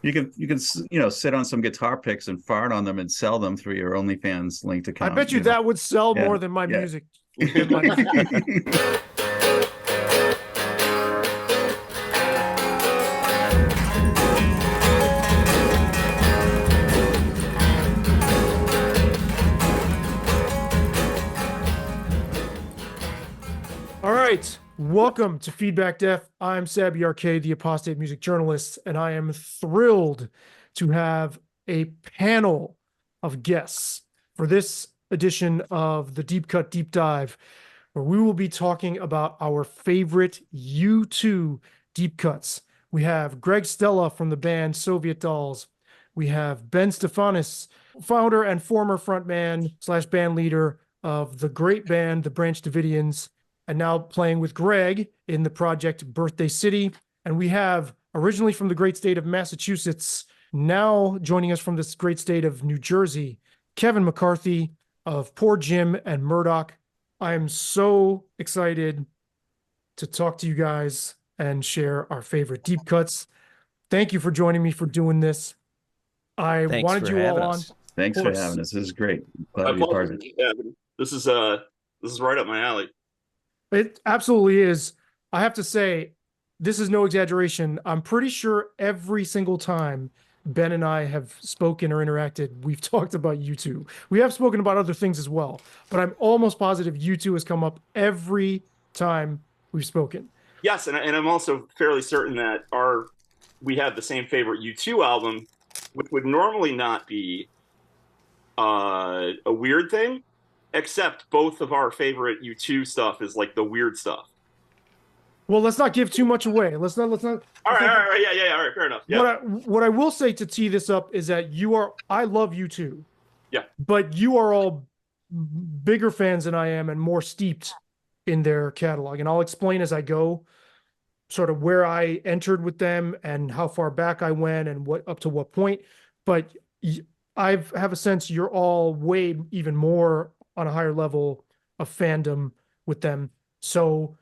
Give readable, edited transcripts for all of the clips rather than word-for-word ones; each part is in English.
You can sit on some guitar picks and fart on them and sell them through your OnlyFans link to I come. bet you that would sell Yeah, more than my yeah. music. Than my music. All right, welcome to Feedback Deaf. I'm Sabby Arcade, the apostate music journalist, and I am thrilled to have a panel of guests for this edition of the Deep Cut Deep Dive, where we will be talking about our favorite U2 deep cuts. We have Greg Stella from the band Soviet Dolls. We have Ben Stephanus, founder and former frontman / band leader of the great band, the Branch Davidians, and now playing with Greg in the project Birthday City. And we have, originally from the great state of Massachusetts, now joining us from this great state of New Jersey, Kevin McCarthy of Poor Jim and Murdoch. I am so excited to talk to you guys and share our favorite deep cuts. Thank you for joining me for doing this. I Thanks wanted for you all having on. us. Thanks for having us. This is great. Glad My to be part of pleasure. it. Yeah, this is right up my alley. It absolutely is. I have to say, this is no exaggeration. I'm pretty sure every single time Ben and I have spoken or interacted, we've talked about U2. We have spoken about other things as well, but I'm almost positive U2 has come up every time we've spoken. Yes, and I'm also fairly certain that we have the same favorite U2 album, which would normally not be a weird thing, except both of our favorite U2 stuff is like the weird stuff. Well, let's not give too much away. Let's not. All right, yeah, all right, fair enough. Yeah. What I will say to tee this up is that I love U2. Yeah. But you are all bigger fans than I am and more steeped in their catalog. And I'll explain as I go sort of where I entered with them and how far back I went and what up to what point. But I have a sense you're all way even more on a higher level of fandom with them. So,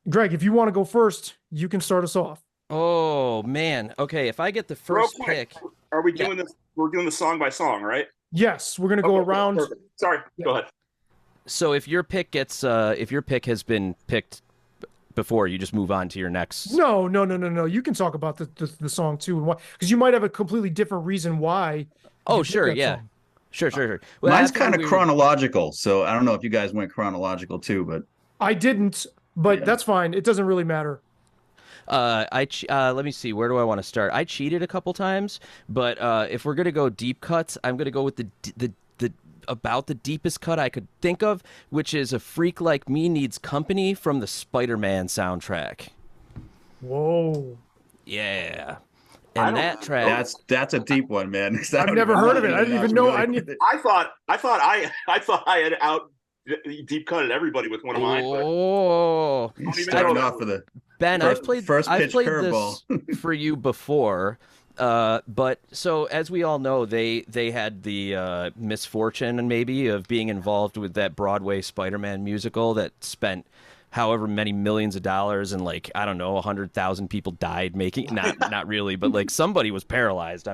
Greg, if you want to go first, you can start us off. Oh man. Okay, if I get the first pick, are we doing this? We're doing the song by song, right? Yes, we're gonna go around. Perfect. Sorry, go ahead. So if your pick has been picked before, you just move on to your next. No. You can talk about the song too, and why, because you might have a completely different reason why. Oh, sure, yeah. Song. Sure. Well, Mine's kind of chronological, so I don't know if you guys went chronological too, but I didn't, but Yeah. that's fine. It doesn't really matter. Let me see. Where do I want to start? I cheated a couple times, but if we're gonna go deep cuts, I'm gonna go with the about the deepest cut I could think of, which is "A Freak Like Me Needs Company" from the Spider-Man soundtrack. Whoa. Yeah. And that track, that's a deep one, man. I've never heard of it. I didn't even know. I thought I had out deep cutted everybody with one of mine. Oh, starting off with a Ben, I've played this curveball for you before, but so as we all know, they had the misfortune and maybe of being involved with that Broadway Spider-Man musical that spent however many millions of dollars and like I don't know 100,000 people died making not really, but like somebody was paralyzed.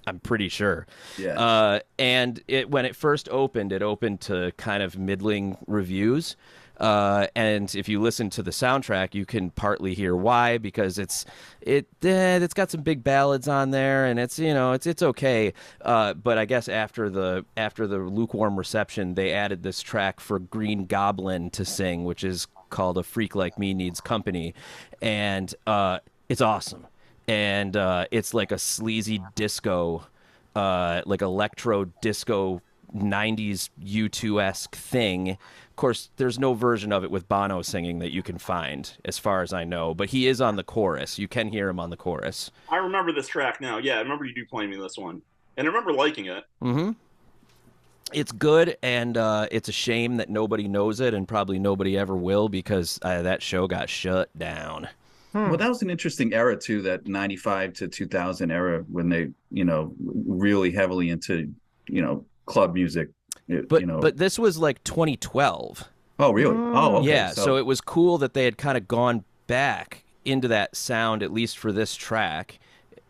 I'm pretty sure. Yeah. And when it first opened, it opened to kind of middling reviews. And if you listen to the soundtrack, you can partly hear why, because it's got some big ballads on there, and it's okay. But I guess after the lukewarm reception, they added this track for Green Goblin to sing, which is called "A Freak Like Me Needs Company," and it's awesome. And it's like a sleazy disco, like electro disco 90s U2-esque thing. Of course, there's no version of it with Bono singing that you can find, as far as I know, but he is on the chorus. You can hear him on the chorus. I remember this track now. Yeah, I remember you do playing me this one. And I remember liking it. Mm-hmm. It's good, and it's a shame that nobody knows it, and probably nobody ever will, because that show got shut down. Well, that was an interesting era too, that 95 to 2000 era, when they, really heavily into, club music. But this was like 2012. Oh, really? Oh, okay. Yeah, so it was cool that they had kind of gone back into that sound, at least for this track.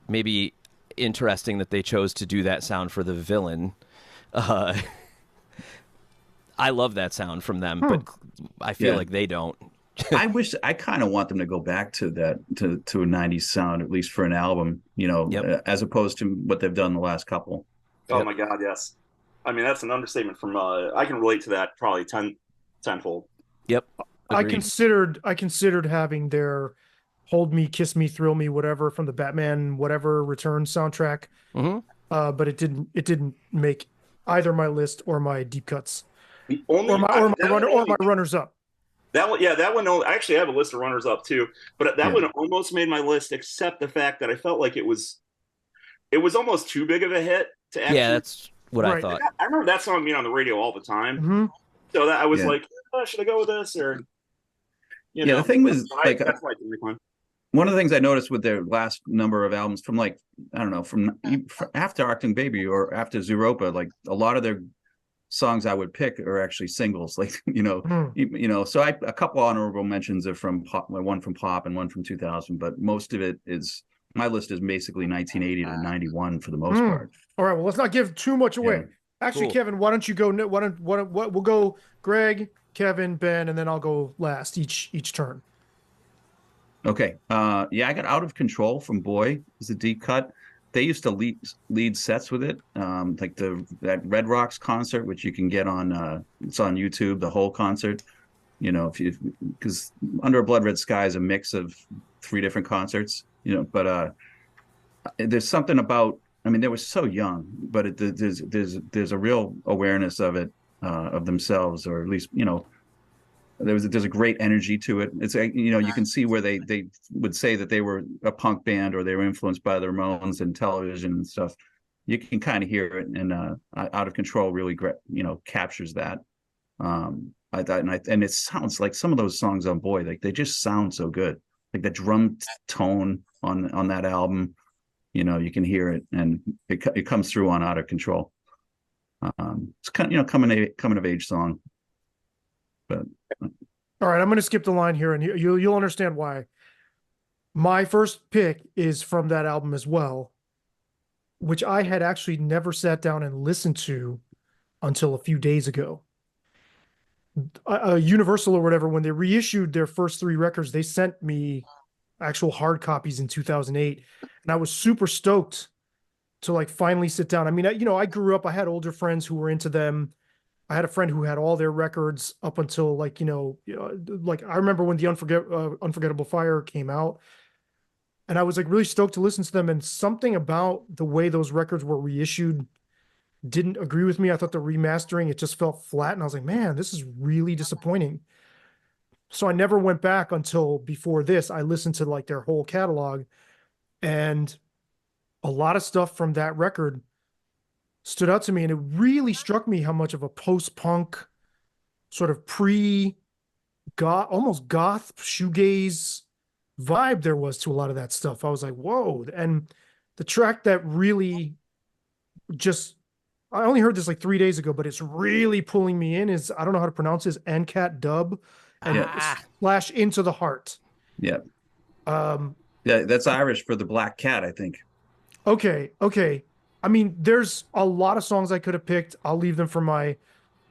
maybe interesting that they chose to do that sound for the villain. I love that sound from them, but I feel like they don't. I kind of want them to go back to that to a 90s sound, at least for an album, as opposed to what they've done the last couple. Oh my God, yes. I mean, that's an understatement from I can relate to that probably tenfold. Yep. Agreed. I considered having their Hold Me, Kiss Me, Thrill Me, whatever from the Batman whatever Return soundtrack. But it didn't make either my list or my deep cuts. Or my runners up. That one. I actually have a list of runners up too, but that one almost made my list, except the fact that I felt like it was almost too big of a hit to actually. Yeah, that's what I thought. I remember that song being on the radio all the time, so that I was like, should I go with this or? The thing was that's why I didn't recline. One of the things I noticed with their last number of albums, from I don't know, from after Achtung Baby or after Zooropa, like a lot of their songs I would pick are actually singles, so a couple honorable mentions are from pop, one from pop and one from 2000, but most of it is, my list is basically 1980 to 91 for the most part. All right, well, let's not give too much away. Actually, cool. Kevin, why don't you go? We'll go Greg, Kevin, Ben, and then I'll go last each turn. Okay. I got Out of Control from Boy is a deep cut. They used to lead sets with it, like that Red Rocks concert, which you can get on it's on YouTube, the whole concert. Because Under a Blood Red Sky is a mix of 3 different concerts. But there's something about. I mean, they were so young, but there's a real awareness of it, of themselves, or at least there's a great energy to it. It's you can see where they would say that they were a punk band or they were influenced by the Ramones and television and stuff. You can kind of hear it, and Out of Control really captures that. I thought, and it sounds like some of those songs on Boy, like they just sound so good. Like the drum tone on that album, you can hear it, and it comes through on Out of Control. It's kind of coming of age song. But all right, I'm going to skip the line here, and you'll understand why. My first pick is from that album as well, which I had actually never sat down and listened to until a few days ago. Universal or whatever, when they reissued their first 3 records, they sent me actual hard copies in 2008, and I was super stoked to finally sit down. I mean, I grew up, I had older friends who were into them. I had a friend who had all their records up until I remember when the Unforgettable Fire came out, and I was really stoked to listen to them. And something about the way those records were reissued didn't agree with me. I thought the remastering, it just felt flat, and I was like, man, this is really disappointing. So I never went back until before this. I listened to their whole catalog, and a lot of stuff from that record stood out to me, and it really struck me how much of a post-punk sort of almost goth shoegaze vibe there was to a lot of that stuff. I was like, whoa. And the track that really I only heard this 3 days ago, but it's really pulling me in is, I don't know how to pronounce this, NCAT Dub and Splash Into the Heart. Yeah. That's Irish for the Black Cat, I think. Okay. I mean, there's a lot of songs I could have picked. I'll leave them for my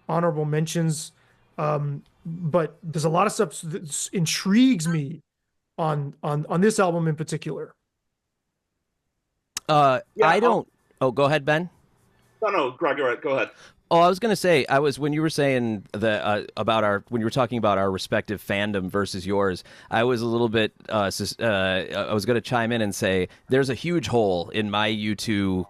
honorable mentions. But there's a lot of stuff that intrigues me on this album in particular. I don't. Go ahead, Ben. No, Greg, go ahead. Oh, I was going to say, when you were saying that when you were talking about our respective fandom versus yours, I was a little bit, I was going to chime in and say, there's a huge hole in my U2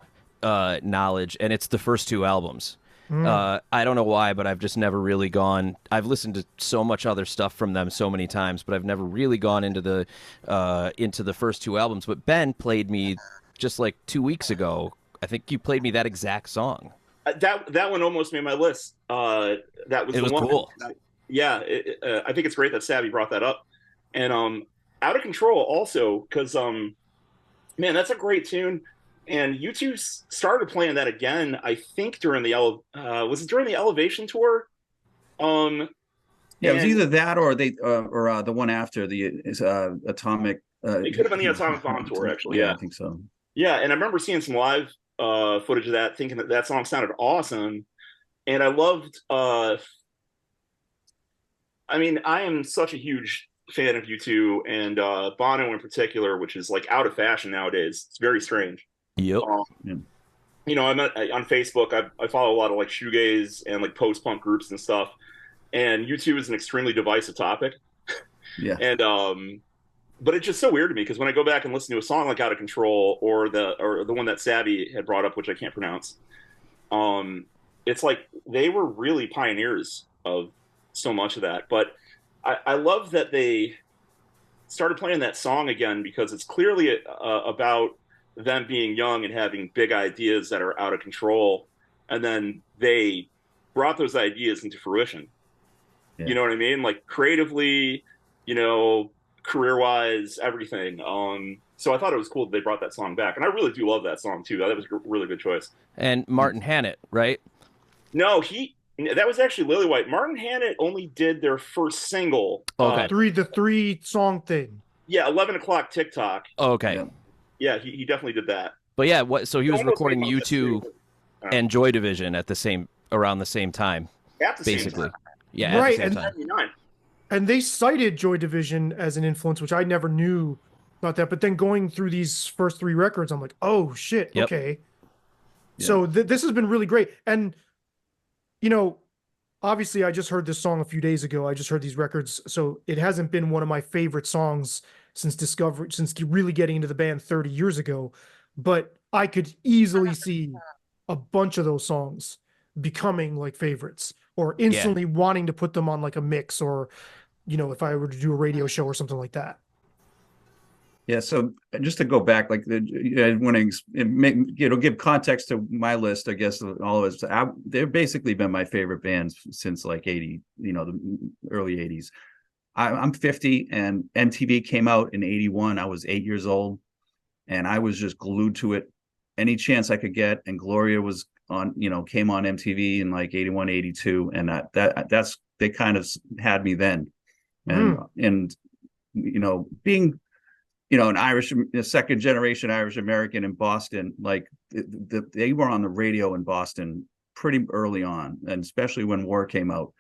knowledge, and it's the first 2 albums. I don't know why, but I've just never really gone. I've listened to so much other stuff from them so many times, but I've never really gone into the first 2 albums. But Ben played me just 2 weeks ago. I think you played me that exact song. That one almost made my list. That was the one. Cool. I think it's great that Savvy brought that up. And Out of Control also, because man, that's a great tune. And U2 started playing that again, I think during the was it during the Elevation tour? It was either that or the one after the Atomic. It could have been the Atomic Bomb tour, actually. Yeah, I think so. Yeah, and I remember seeing some live footage of that, thinking that that song sounded awesome, and I loved. I mean, I am such a huge fan of U2 and Bono in particular, which is like out of fashion nowadays. It's very strange. Yep. Um, Yeah. you know, I'm on Facebook. I follow a lot of like shoegaze and like post punk groups and stuff. And U2 is an extremely divisive topic. Yeah. And but it's just so weird to me because when I go back and listen to a song like Out of Control or the one that Savvy had brought up, which I can't pronounce, um, it's like they were really pioneers of so much of that. But I love that they started playing that song again because it's clearly about them being young and having big ideas that are out of control, and then they brought those ideas into fruition. Yeah. You know what I mean? Like creatively, you know, career wise, everything. So I thought it was cool that they brought that song back, and I really do love that song too. That was a really good choice. And Martin Hannett, right? No, that was actually Lillywhite. Martin Hannett only did their first single. Okay. The three song thing. Yeah, 11 o'clock TikTok. Okay. Yeah. Yeah, he definitely did that. But yeah, what? So he was Almost recording made U2 and Joy Division around the same time, at the basically. same time. Yeah, Right, at the same and- time. 79. And they cited Joy Division as an influence, which I never knew about that. But then going through these first three records, I'm like, oh shit, Yep. okay. Yeah. So this has been really great. And you know, obviously I just heard this song a few days ago. I just heard these records. So it hasn't been one of my favorite songs since really getting into the band 30 years ago. But I could easily see a bunch of those songs becoming like favorites or instantly wanting to put them on like a mix or, you know, if I were to do a radio show or something like that. Yeah, so just to go back, like when give context to my list, I guess all of it. They've basically been my favorite bands since like 80, the early 80s. I'm 50, and MTV came out in 81. I was 8 years old, and I was just glued to it any chance I could get. And Gloria was on, came on MTV in like 81, 82, and that's they kind of had me then, and being an Irish, second generation Irish American in Boston, like they were on the radio in Boston pretty early on, and especially when War came out,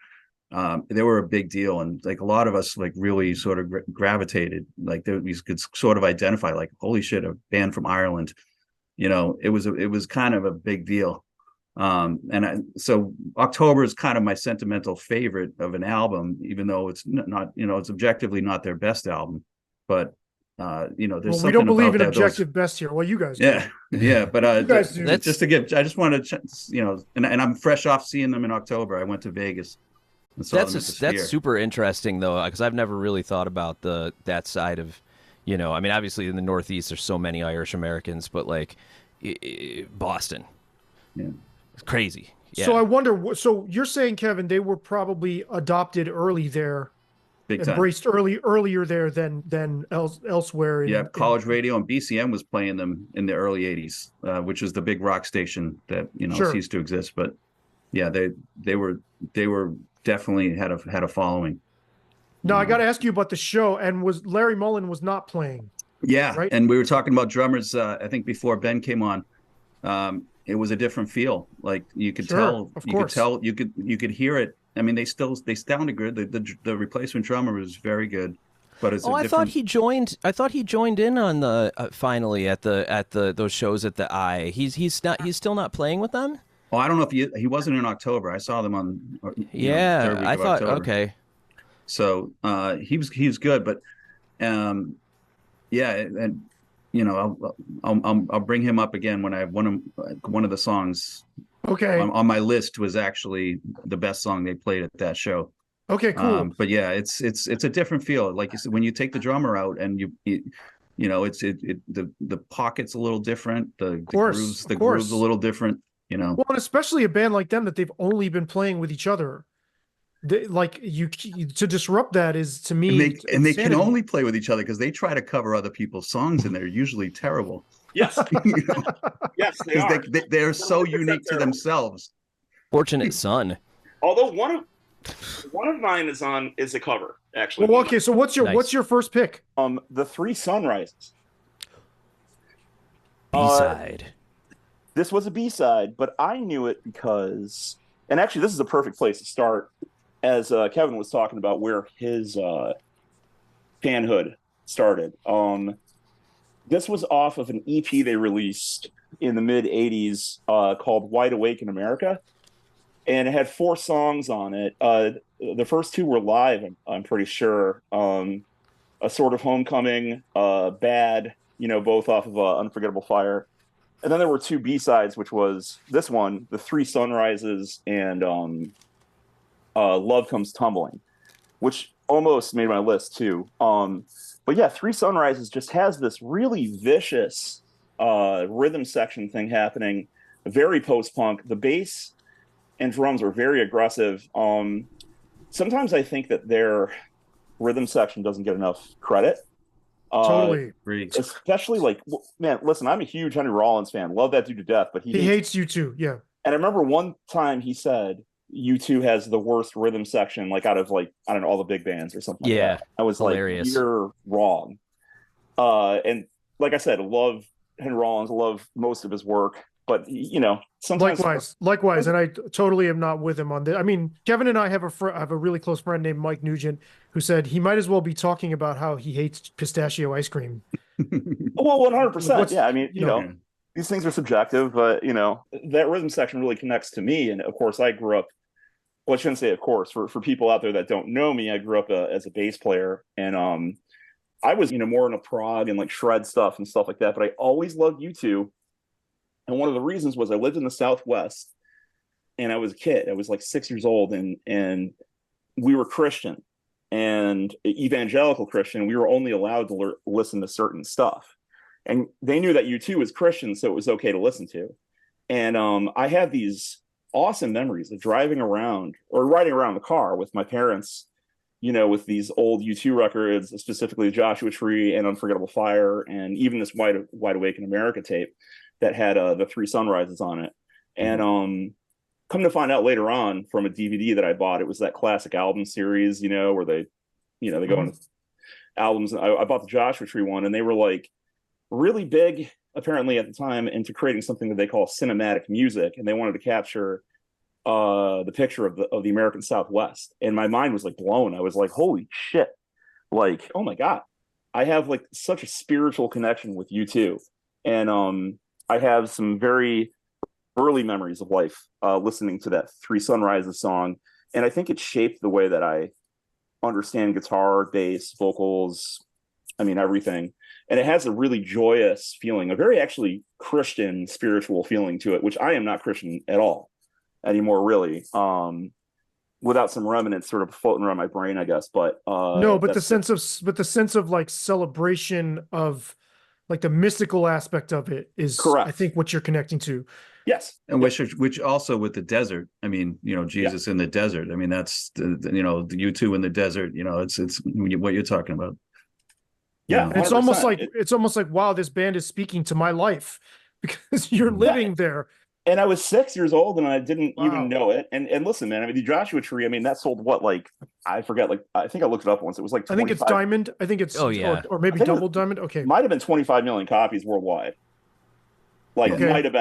they were a big deal, and like a lot of us like really sort of gravitated, like we could sort of identify, like, holy shit, a band from Ireland, it was kind of a big deal. So October is kind of my sentimental favorite of an album, even though it's not, it's objectively not their best album, but there's we don't believe in that, objective best here. Well, you guys do. Yeah, but you guys do. I just want to, and I'm fresh off seeing them in October. I went to Vegas and saw them at the Sphere. That's super interesting though, because I've never really thought about that side of, I mean, obviously in the Northeast there's so many Irish Americans, but like Boston, it's crazy. Yeah. So I wonder. So you're saying, Kevin, they were probably adopted early there. Big time. Embraced earlier there than elsewhere. College radio and BCM was playing them in the early 80s, which was the big rock station that ceased to exist. But yeah, they were definitely had a following. Now I got to ask you about the show. And was Larry Mullen was not playing? Yeah, right? And we were talking about drummers. I think before Ben came on, it was a different feel. Like you could tell, you could hear it. I mean, they sounded good. The replacement drummer was very good, but it's. I thought he joined. I thought he joined in on the finally at those shows at the Eye. He's still not playing with them. Oh, I don't know if he wasn't in October. I saw them on. I thought October. Okay. So he was good, but and I'll bring him up again when I have one of the songs. Okay. On my list was actually the best song they played at that show. Okay, cool. But yeah, it's a different feel. Like you said, when you take the drummer out and the pocket's a little different. The grooves a little different. Well, and especially a band like them that they've only been playing with each other. To disrupt that is, to me, and they can only play with each other because they try to cover other people's songs and they're usually terrible. Yes. Yes, they are. They're so unique to themselves. Fortunate Son. Although one of mine is a cover, actually. Well, okay, so what's your first pick? The Three Sunrises. B-side. This was a B-side, but I knew it because, and actually this is a perfect place to start, as Kevin was talking about where his fanhood started. This was off of an EP they released in the mid 80s called Wide Awake in America. And it had 4 songs on it. The first 2 were live, I'm pretty sure. A Sort of Homecoming, Bad, both off of Unforgettable Fire. And then there were 2 B-sides, which was this one, The Three Sunrises, and Love Comes Tumbling, which almost made my list too. But yeah, Three Sunrises just has this really vicious rhythm section thing happening, very post-punk. The bass and drums are very aggressive. Sometimes I think that their rhythm section doesn't get enough credit. Totally. Especially man, listen, I'm a huge Henry Rollins fan. Love that dude to death, but he hates U2. Yeah. And I remember one time he said U2 has the worst rhythm section, out of I don't know, all the big bands or something. Yeah. Like that. I was hilarious. Like, you're wrong. And like I said, I love Henry Rollins, I love most of his work, but sometimes likewise, and I totally am not with him on this. I mean, Kevin and I have a really close friend named Mike Nugent who said he might as well be talking about how he hates pistachio ice cream. Well, 100%. Yeah, I mean, these things are subjective, but that rhythm section really connects to me. And of course, I grew up. Well, I shouldn't say, of course, for people out there that don't know me, I grew up as a bass player, and I was more into prog and shred stuff and stuff like that. But I always loved U2. And one of the reasons was I lived in the Southwest, and I was a kid. I was 6 years old, and we were Christian and evangelical Christian. We were only allowed to listen to certain stuff, and they knew that U2 was Christian, so it was okay to listen to. And I have these awesome memories of driving around or riding around the car with my parents, with these old U2 records, specifically Joshua Tree and Unforgettable Fire, and even this Wide Awake in America tape that had the Three Sunrises on it. And come to find out later on from a DVD that I bought, it was that classic album series, where they go into albums. I bought the Joshua Tree one, and they were really big, apparently at the time, into creating something that they call cinematic music, and they wanted to capture the picture of the American Southwest. And my mind was blown. I was like, holy shit, oh my god, I have such a spiritual connection with U2. And I have some very early memories of life listening to that Three Sunrises song, and I think it shaped the way that I understand guitar, bass, vocals, I mean everything. And it has a really joyous feeling, a very actually Christian spiritual feeling to it, which I am not Christian at all anymore, really. Without some remnants sort of floating around my brain, I guess. But no, but the sense of celebration of the mystical aspect of it is correct. I think what you're connecting to. Yes. And which also with the desert, I mean, Jesus in the desert. I mean, that's the U2 in the desert, it's what you're talking about. Yeah. It's almost like, wow, this band is speaking to my life because you're living there. And I was 6 years old and I didn't even know it. And listen, man, I mean, the Joshua Tree, I mean, that sold what, I forget, I think I looked it up once. It was 25. I think it's diamond. I think it's, or maybe double diamond. Okay. Might have been 25 million copies worldwide. Might have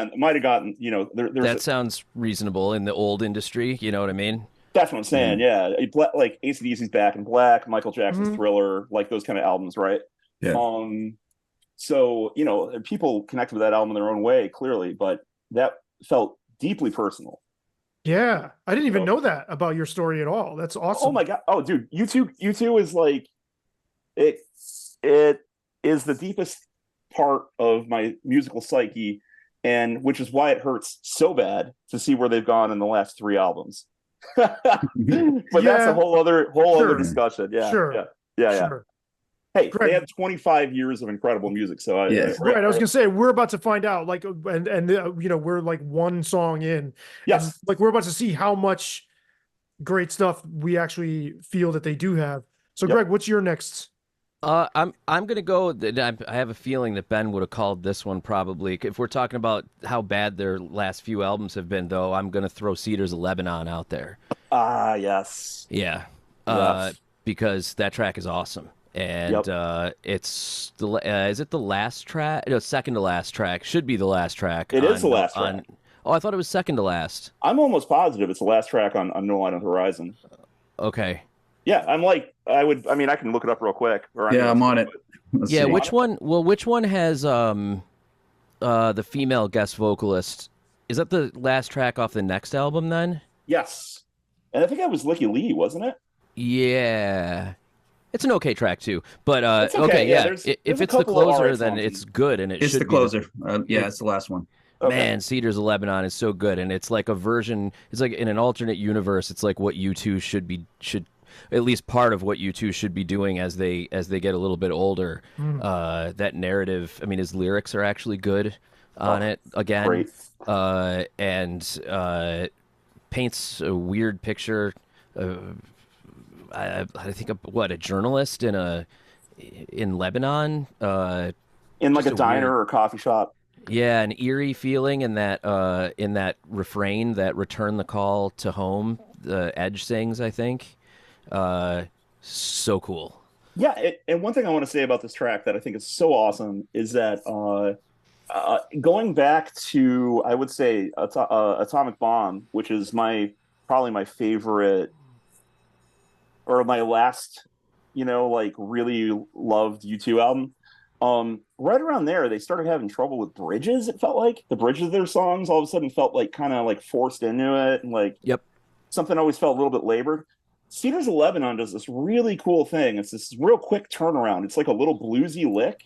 gotten, that sounds reasonable in the old industry. You know what I mean? That's what I'm saying. Yeah. AC/DC's Back in Black, Michael Jackson's Thriller, those kind of albums, right? Yeah. So, people connect with that album in their own way, clearly, but that felt deeply personal. Yeah. I didn't even know that about your story at all. That's awesome. Oh my God. Oh, dude, U2 is it is the deepest part of my musical psyche, and which is why it hurts so bad to see where they've gone in the last 3 albums. But that's a whole other discussion. Yeah. Sure. Yeah. Hey, Greg, they had 25 years of incredible music. So right. I was gonna say we're about to find out, we're one song in. Yes. And, we're about to see how much great stuff we actually feel that they do have. So, Greg, what's your next? I'm gonna go. I have a feeling that Ben would have called this one probably. If we're talking about how bad their last few albums have been, though, I'm gonna throw Cedars of Lebanon out there. Yes. Yeah. Yes. Because that track is awesome. and it's the is it the last track? No, second to last track. Should be the last track. It is the last track. Oh, I thought it was second to last. I'm almost positive it's the last track on No Line on the Horizon. Okay. Yeah, I mean, I can look it up real quick. Yeah, I'm on it. Yeah, which one? Well, which one has the female guest vocalist? Is that the last track off the next album then? Yes. And I think that was Licky Lee, wasn't it? Yeah. It's an okay track too, but It's okay. okay, yeah. There's If a it's the couple of closer, alright then songs. it's good, and It's should the be closer. Yeah, it's the last one. Okay. Man, Cedars of Lebanon is so good, and it's like a version. It's like in an alternate universe. It's like what U2 should at least part of what U2 should be doing as they get a little bit older. That narrative. I mean, his lyrics are actually good on it again, Great. and paints a weird picture. I think a journalist in Lebanon, In like a just diner weird- or coffee shop. yeah, an eerie feeling in that refrain, that return the call to home. The Edge sings, I think. So cool. Yeah, and one thing I want to say about this track that I think is so awesome is that going back to, I would say, Atomic Bomb, which is probably my favorite, or my last, like really loved U2 album. Right around there, they started having trouble with bridges. It felt like the bridges of their songs all of a sudden felt like kind of like forced into it, and like something always felt a little bit labored. Cedars of Lebanon does this really cool thing. It's this real quick turnaround. It's like a little bluesy lick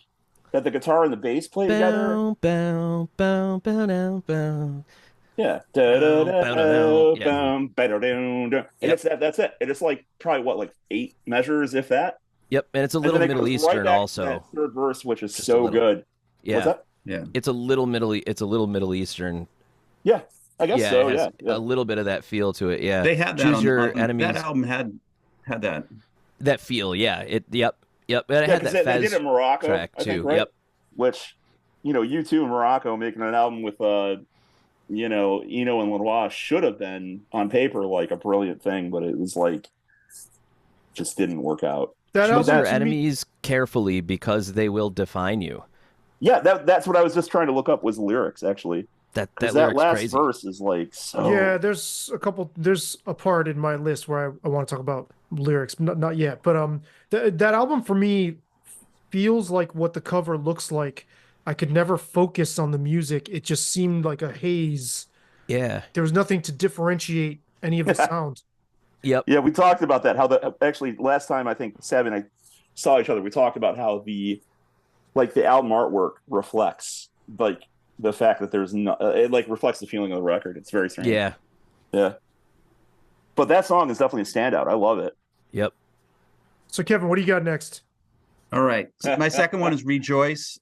that the guitar and the bass play together. Bow, bow, bow, bow, bow. Yeah. And that's it. And it's like probably like 8 measures, if that. Yep, and it's a little Middle Eastern also. That third verse, which is Just so good. Yeah. What's that? Yeah. It's a little Middle Eastern. Yeah, I guess so. It has Yeah. a little bit of that feel to it. Yeah, They had that. Choose your enemies. That album had that. That feel. Yeah. Yep. And it Yeah, had because that they Fez did it in Morocco, track I too. think, right? Yep. Which, U2 in Morocco making an album with Eno and Lenoir should have been on paper like a brilliant thing, but it was like just didn't work out. That Choose album your to me- enemies carefully because they will define you. Yeah, that's what I was just trying to look up was lyrics actually. That That lyric's last crazy. verse is like so. Yeah, there's a part in my list where I want to talk about lyrics, not yet, but that album for me feels like what the cover looks like. I could never focus on the music. It just seemed like a haze. Yeah. There was nothing to differentiate any of the sound. Yep. Yeah, we talked about that. How actually last time I think Seb and I saw each other, we talked about how the album artwork reflects like the fact that there's no, it like reflects the feeling of the record. It's very strange. Yeah. Yeah. But that song is definitely a standout. I love it. Yep. So Kevin, what do you got next? All right. So my second one is Rejoice.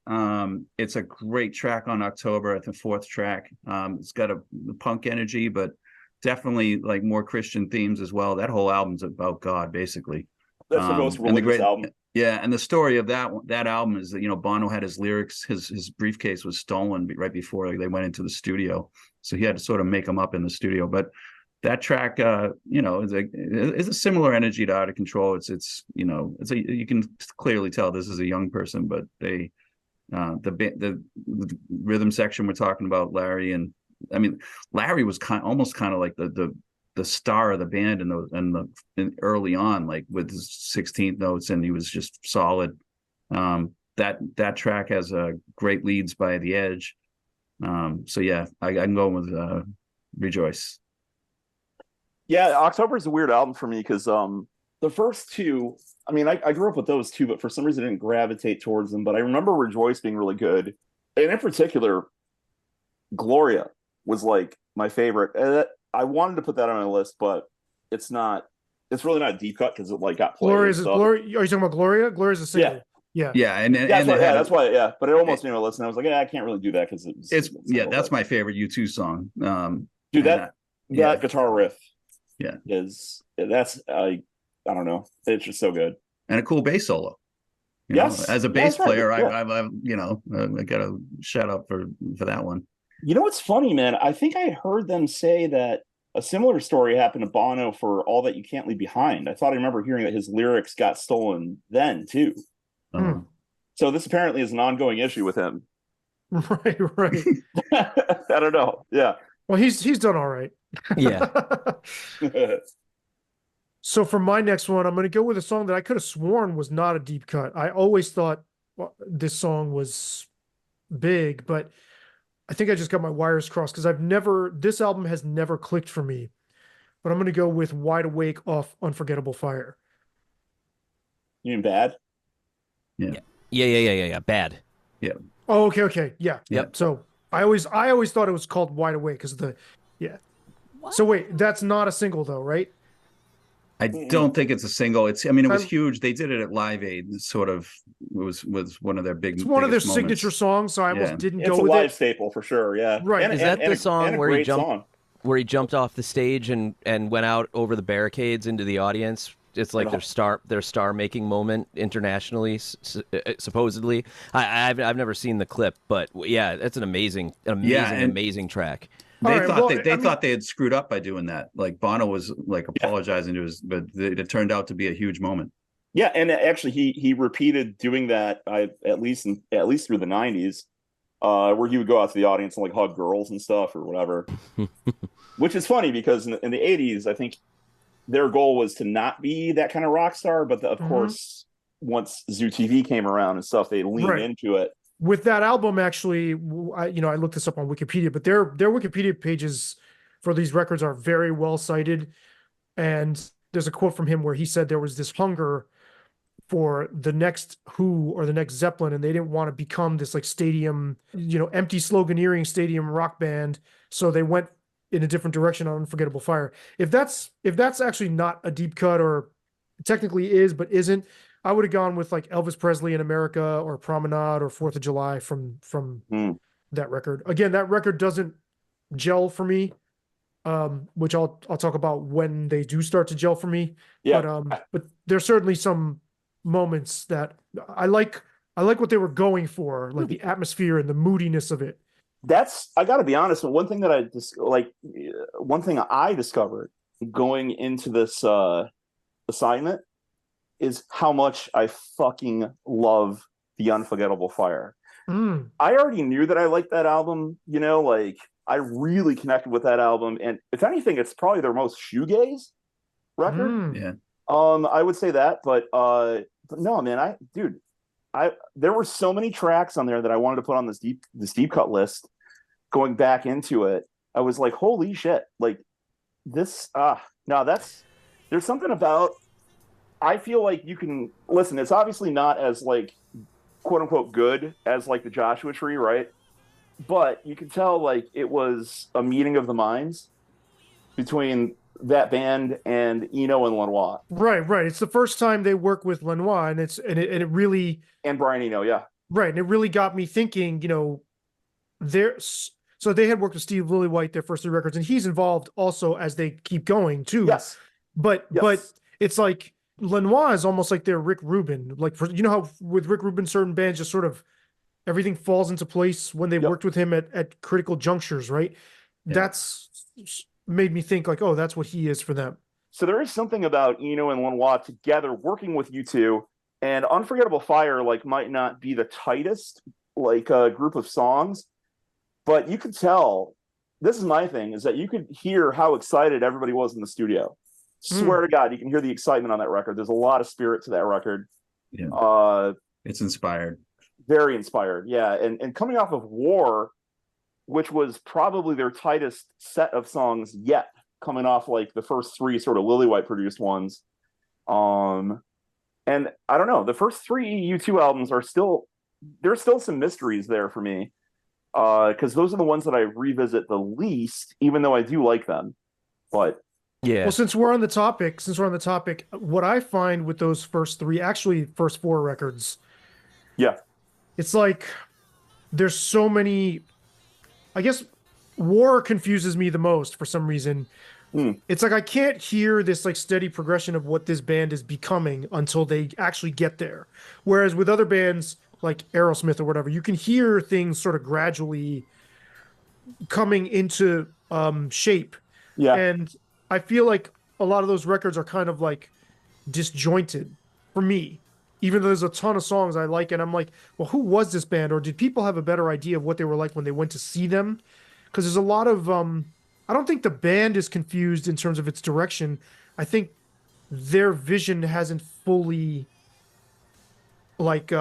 It's a great track on October. It's the 4th track. It's got a punk energy, but definitely like more Christian themes as well. That whole album's about God, basically. That's the most religious album. Yeah, and the story of that album is that Bono had his lyrics, his briefcase was stolen right before they went into the studio, so he had to sort of make them up in the studio. But that track, is a similar energy to Out of Control. You can clearly tell this is a young person, but the rhythm section we're talking about, Larry, and I mean Larry was almost kind of like the star of the band in early on, like with his 16th notes, and he was just solid. That track has great leads by The Edge. So yeah, I'm going with Rejoice. Yeah, October is a weird album for me because the first two, I mean, I grew up with those two, but for some reason I didn't gravitate towards them. But I remember Rejoice being really good, and in particular, Gloria was like my favorite. I wanted to put that on my list, but it's not. It's really not a deep cut because it like got played. Gloria. Are you talking about Gloria? Gloria's a single. Yeah. Yeah, that's why. But it almost made me listen. I was like, I can't really do that because that's my favorite U2 song. Dude, that guitar riff, I don't know, it's just so good. And a cool bass solo. Yes, as a bass player, right. I got a shout out for that one. You know what's funny, man? I think I heard them say that a similar story happened to Bono for All That You Can't Leave Behind. I thought I remember hearing that his lyrics got stolen then too. So this apparently is an ongoing issue with him. Right. I don't know. Yeah. Well, he's done all right. Yeah. So for my next one, I'm going to go with a song that I could have sworn was not a deep cut. I always thought this song was big, but I think I just got my wires crossed because this album has never clicked for me. But I'm going to go with Wide Awake off Unforgettable Fire. You mean Bad? Yeah. Bad. Yeah. Oh, okay. Yeah. Yep. So I always thought it was called Wide Awake because What? So wait, that's not a single though, right? I don't think it's a single. It was huge. They did it at Live Aid. Sort of was one of their big. It's one of their moments. signature songs, so I almost didn't go with it. It's a live staple for sure. Yeah, right. Is that the song where he jumped off the stage and went out over the barricades into the audience? It's like their star making moment internationally, supposedly. I've never seen the clip, but yeah, it's an amazing track. They thought they had screwed up by doing that. Like Bono was like apologizing to his, but it turned out to be a huge moment. Yeah, and actually he repeated doing that at least through the 90s, where he would go out to the audience and like hug girls and stuff or whatever. Which is funny because in the 80s, I think their goal was to not be that kind of rock star, but of course, once Zoo TV came around and stuff, they leaned into it. With that album, actually, I looked this up on Wikipedia, but their Wikipedia pages for these records are very well cited. And there's a quote from him where he said there was this hunger for the next Who or the next Zeppelin, and they didn't want to become this like stadium, empty sloganeering stadium rock band. So they went in a different direction on Unforgettable Fire. If that's actually not a deep cut, or technically is but isn't, I would have gone with like Elvis Presley in America or Promenade or 4th of July from that record. Again, that record doesn't gel for me, which I'll talk about when they do start to gel for me. Yeah. But there's certainly some moments that I like what they were going for, like the atmosphere and the moodiness of it. I got to be honest. One thing I discovered going into this assignment is how much I fucking love The Unforgettable Fire. I already knew that I liked that album, I really connected with that album. And if anything, it's probably their most shoegaze record. Yeah. I would say that, but no, man, there were so many tracks on there that I wanted to put on this deep cut list. Going back into it, I was like, holy shit, like this, there's something about, I feel like you can listen. It's obviously not as like quote unquote good as like the Joshua Tree, right? But you can tell like it was a meeting of the minds between that band and Eno and Lanois. Right. It's the first time they work with Lanois, and it really, and Brian Eno, yeah. Right, and it really got me thinking. So they had worked with Steve Lillywhite their first 3 records, and he's involved also as they keep going too. Yes. But it's like Lanois is almost like their Rick Rubin. Like how with Rick Rubin certain bands just sort of everything falls into place when they worked with him at critical junctures, right? Yeah. That's made me think like, oh, that's what he is for them. So there is something about Eno and Lanois together working with U2, and Unforgettable Fire like might not be the tightest like group of songs, but you could tell, this is my thing, is that you could hear how excited everybody was in the studio. Swear to God, you can hear the excitement on that record. There's a lot of spirit to that record. Yeah. It's inspired. Very inspired, yeah. And coming off of War, which was probably their tightest set of songs yet, coming off like the first 3 sort of Lillywhite produced ones. And I don't know, the first 3 U2 albums there's still some mysteries there for me. Because those are the ones that I revisit the least, even though I do like them. But yeah. Well, since we're on the topic, what I find with those first 4 records, it's like there's so many. I guess War confuses me the most for some reason. It's like I can't hear this like steady progression of what this band is becoming until they actually get there. Whereas with other bands like Aerosmith or whatever, you can hear things sort of gradually coming into shape. Yeah. And I feel like a lot of those records are kind of like disjointed for me. Even though there's a ton of songs I like, and I'm like, well, who was this band? Or did people have a better idea of what they were like when they went to see them? Because there's a lot of I don't think the band is confused in terms of its direction. I think their vision hasn't fully like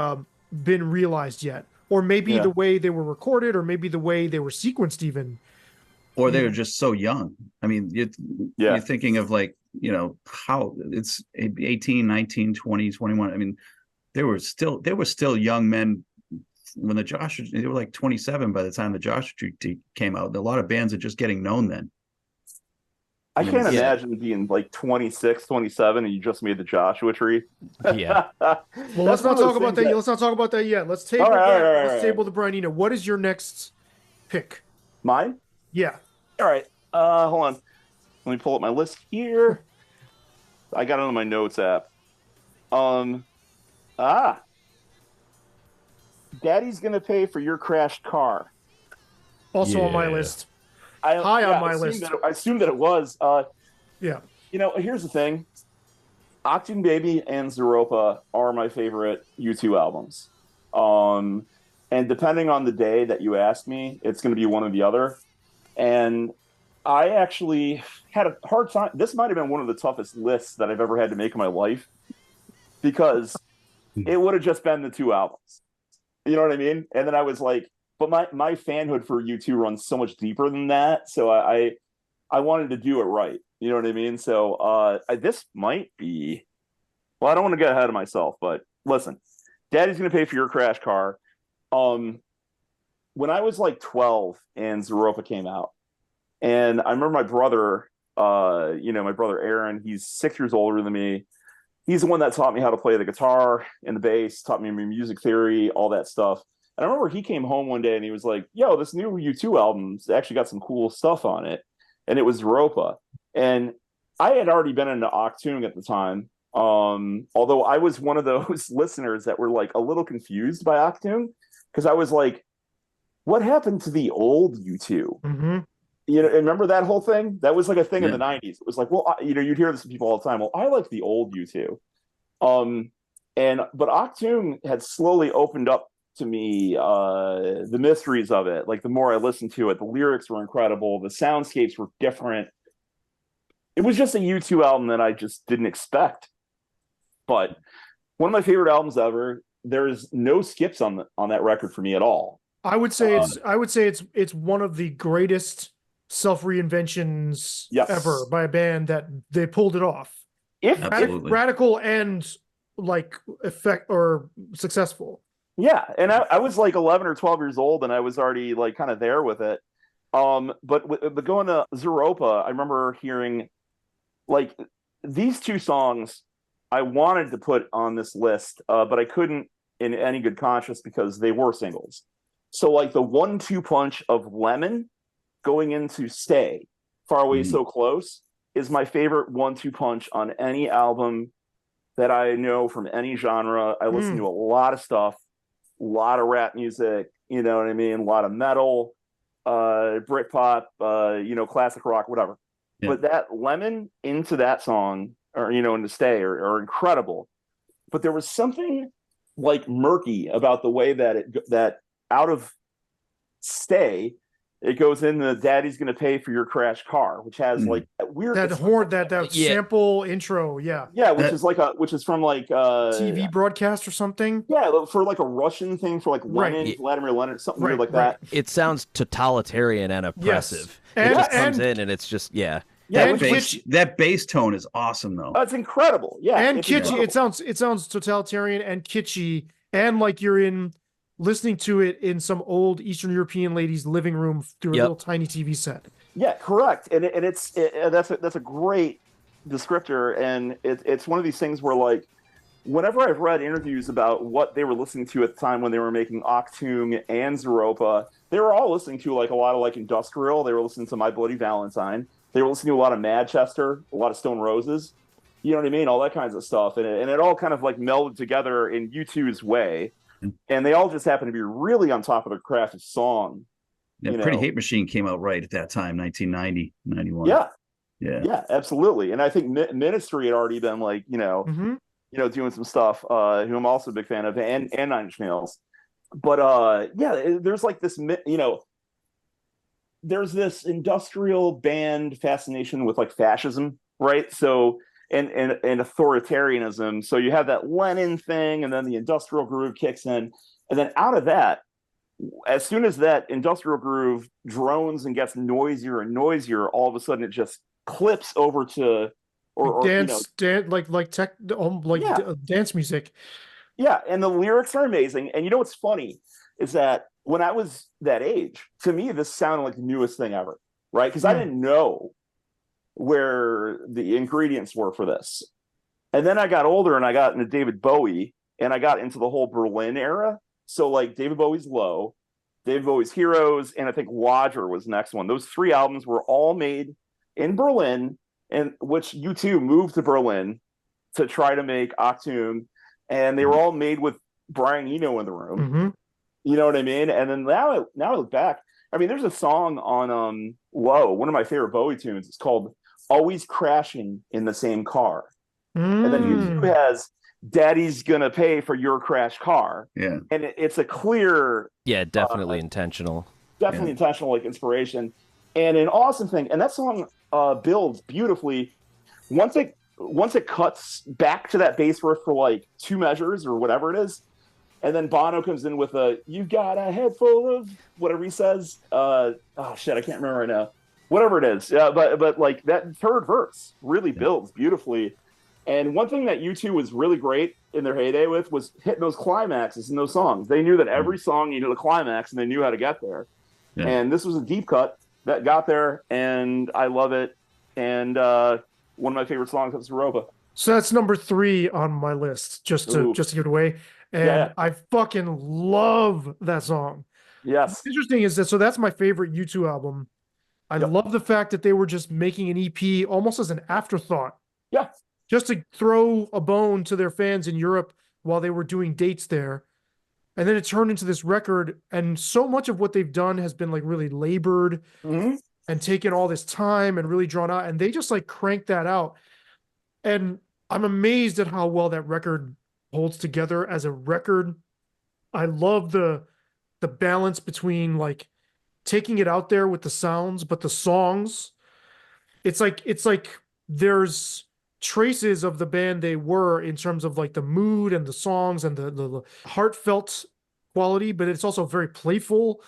been realized yet. Or maybe Yeah. the way they were recorded, or maybe the way they were sequenced even. Or they were just so young. I mean, you're thinking of like, how it's 18, 19, 20, 21. I mean, they were still young men when they were like 27 by the time the Joshua Tree came out. A lot of bands are just getting known then. I can't imagine being like 26, 27, and you just made the Joshua Tree. Yeah. Well, let's not talk about that. Let's not talk about that yet. Let's table let's table the Brian Eno. What is your next pick? Mine? Yeah. All right. Hold on. Let me pull up my list here. I got it on my notes app. Daddy's gonna pay for your crashed car. Also on my list. On my list. I assumed that it was. Yeah. Here's the thing. Achtung Baby and Zeropa are my favorite U2 albums. And depending on the day that you ask me, it's going to be one or the other. And I actually had a hard time. This might have been one of the toughest lists that I've ever had to make in my life, because it would have just been the two albums. You know what I mean? And then I was like, but my fanhood for U2 runs so much deeper than that. So I wanted to do it right. You know what I mean? So this might be, well, I don't want to get ahead of myself, but listen, Daddy's going to pay for your crash car. When I was like 12 and Zeropa came out, and I remember my brother, my brother Aaron, he's 6 years older than me. He's the one that taught me how to play the guitar and the bass, taught me music theory, all that stuff. And I remember he came home one day and he was like, yo, this new U2 album's actually got some cool stuff on it. And it was Zeropa. And I had already been into Achtung at the time. Although I was one of those listeners that were like a little confused by Achtung, because I was like, what happened to the old U2? Mm-hmm. Remember that whole thing? That was like a thing in the 90s. It was like, well, you'd hear this from people all the time. Well, I like the old U2. But Achtung had slowly opened up to me the mysteries of it. Like the more I listened to it, the lyrics were incredible. The soundscapes were different. It was just a U2 album that I just didn't expect. But one of my favorite albums ever. There's no skips on that record for me at all. I would say it's one of the greatest self-reinventions ever by a band that they pulled it off. Radical and like effect or successful. Yeah, and I was like 11 or 12 years old, and I was already like kind of there with it. But going to Zeropa, I remember hearing like these two songs I wanted to put on this list, but I couldn't in any good conscience because they were singles. So like the 1-2 punch of Lemon going into Stay, Far Away So Close is my favorite 1-2 punch on any album that I know from any genre. I listen to a lot of stuff, a lot of rap music, you know what I mean? A lot of metal, Britpop, classic rock, whatever. Yeah. But that Lemon into that song, or, into Stay are incredible. But there was something like murky about the way that out of Stay, it goes into Daddy's Gonna Pay for Your Crash Car, which has like that weird sample intro, which is from like TV broadcast or something. Yeah, for like a Russian thing for like Lenin, Vladimir Lenin, something weird like that. It sounds totalitarian and oppressive. Yes. It just comes in and it's just that bass tone is awesome though. It's incredible. Yeah, and kitschy. Incredible. It sounds totalitarian and kitschy, and like you're listening to it in some old Eastern European lady's living room through a little tiny TV set. Yeah, correct. And that's a great descriptor, and it's one of these things where like whenever I've read interviews about what they were listening to at the time when they were making Achtung and Zeropa, they were all listening to like a lot of like industrial. They were listening to My Bloody Valentine. They were listening to a lot of Manchester, a lot of Stone Roses. You know what I mean? All that kinds of stuff. And it all kind of like melded together in U2's way. And they all just happen to be really on top of their craft of song. Yeah, Pretty Hate Machine came out right at that time, 1990, 91. Yeah. Yeah, absolutely. And I think Ministry had already been like, doing some stuff, who I'm also a big fan of, and Nine Inch Nails. But there's like this, there's this industrial band fascination with like fascism, right? So and authoritarianism. So you have that Lenin thing, and then the industrial groove kicks in, and then out of that, as soon as that industrial groove drones and gets noisier and noisier, all of a sudden it just clips over to dance like tech dance music. Yeah, and the lyrics are amazing. And you know what's funny is that when I was that age, to me this sounded like the newest thing ever, right? Because I didn't know where the ingredients were for this. And then I got older and I got into David Bowie, and I got into the whole Berlin era. So like David Bowie's Low, David Bowie's Heroes, and I think Lodger was the next one. Those 3 albums were all made in Berlin, and which U2 moved to Berlin to try to make Achtung, and they were all made with Brian Eno in the room. Mm-hmm. You know what I mean? And then now I look back, I mean, there's a song on Low, one of my favorite Bowie tunes. It's called Always Crashing in the Same Car. And then U2 has Daddy's Gonna Pay for Your Crash Car. Yeah. And it's a clear... Yeah, definitely intentional. Definitely intentional, like, inspiration. And an awesome thing. And that song builds beautifully. Once it cuts back to that bass riff for, like, 2 measures or whatever it is, and then Bono comes in with "You got a head full of," whatever he says. Oh shit, I can't remember right now. Whatever it is, but like that third verse really builds beautifully. And one thing that U2 was really great in their heyday with was hitting those climaxes in those songs. They knew that every song needed a climax, and they knew how to get there. Yeah. And this was a deep cut that got there, and I love it. And one of my favorite songs is Europa. So that's number 3 on my list, just to give it away. And I fucking love that song. Yes. What's interesting is that, so that's my favorite U2 album. I love the fact that they were just making an EP almost as an afterthought. Yeah. Just to throw a bone to their fans in Europe while they were doing dates there. And then it turned into this record. And so much of what they've done has been like really labored and taken all this time and really drawn out. And they just like cranked that out. And I'm amazed at how well that record holds together as a record. I love the balance between like taking it out there with the sounds, but the songs, it's like there's traces of the band they were in terms of like the mood and the songs and the heartfelt quality, but it's also very playful.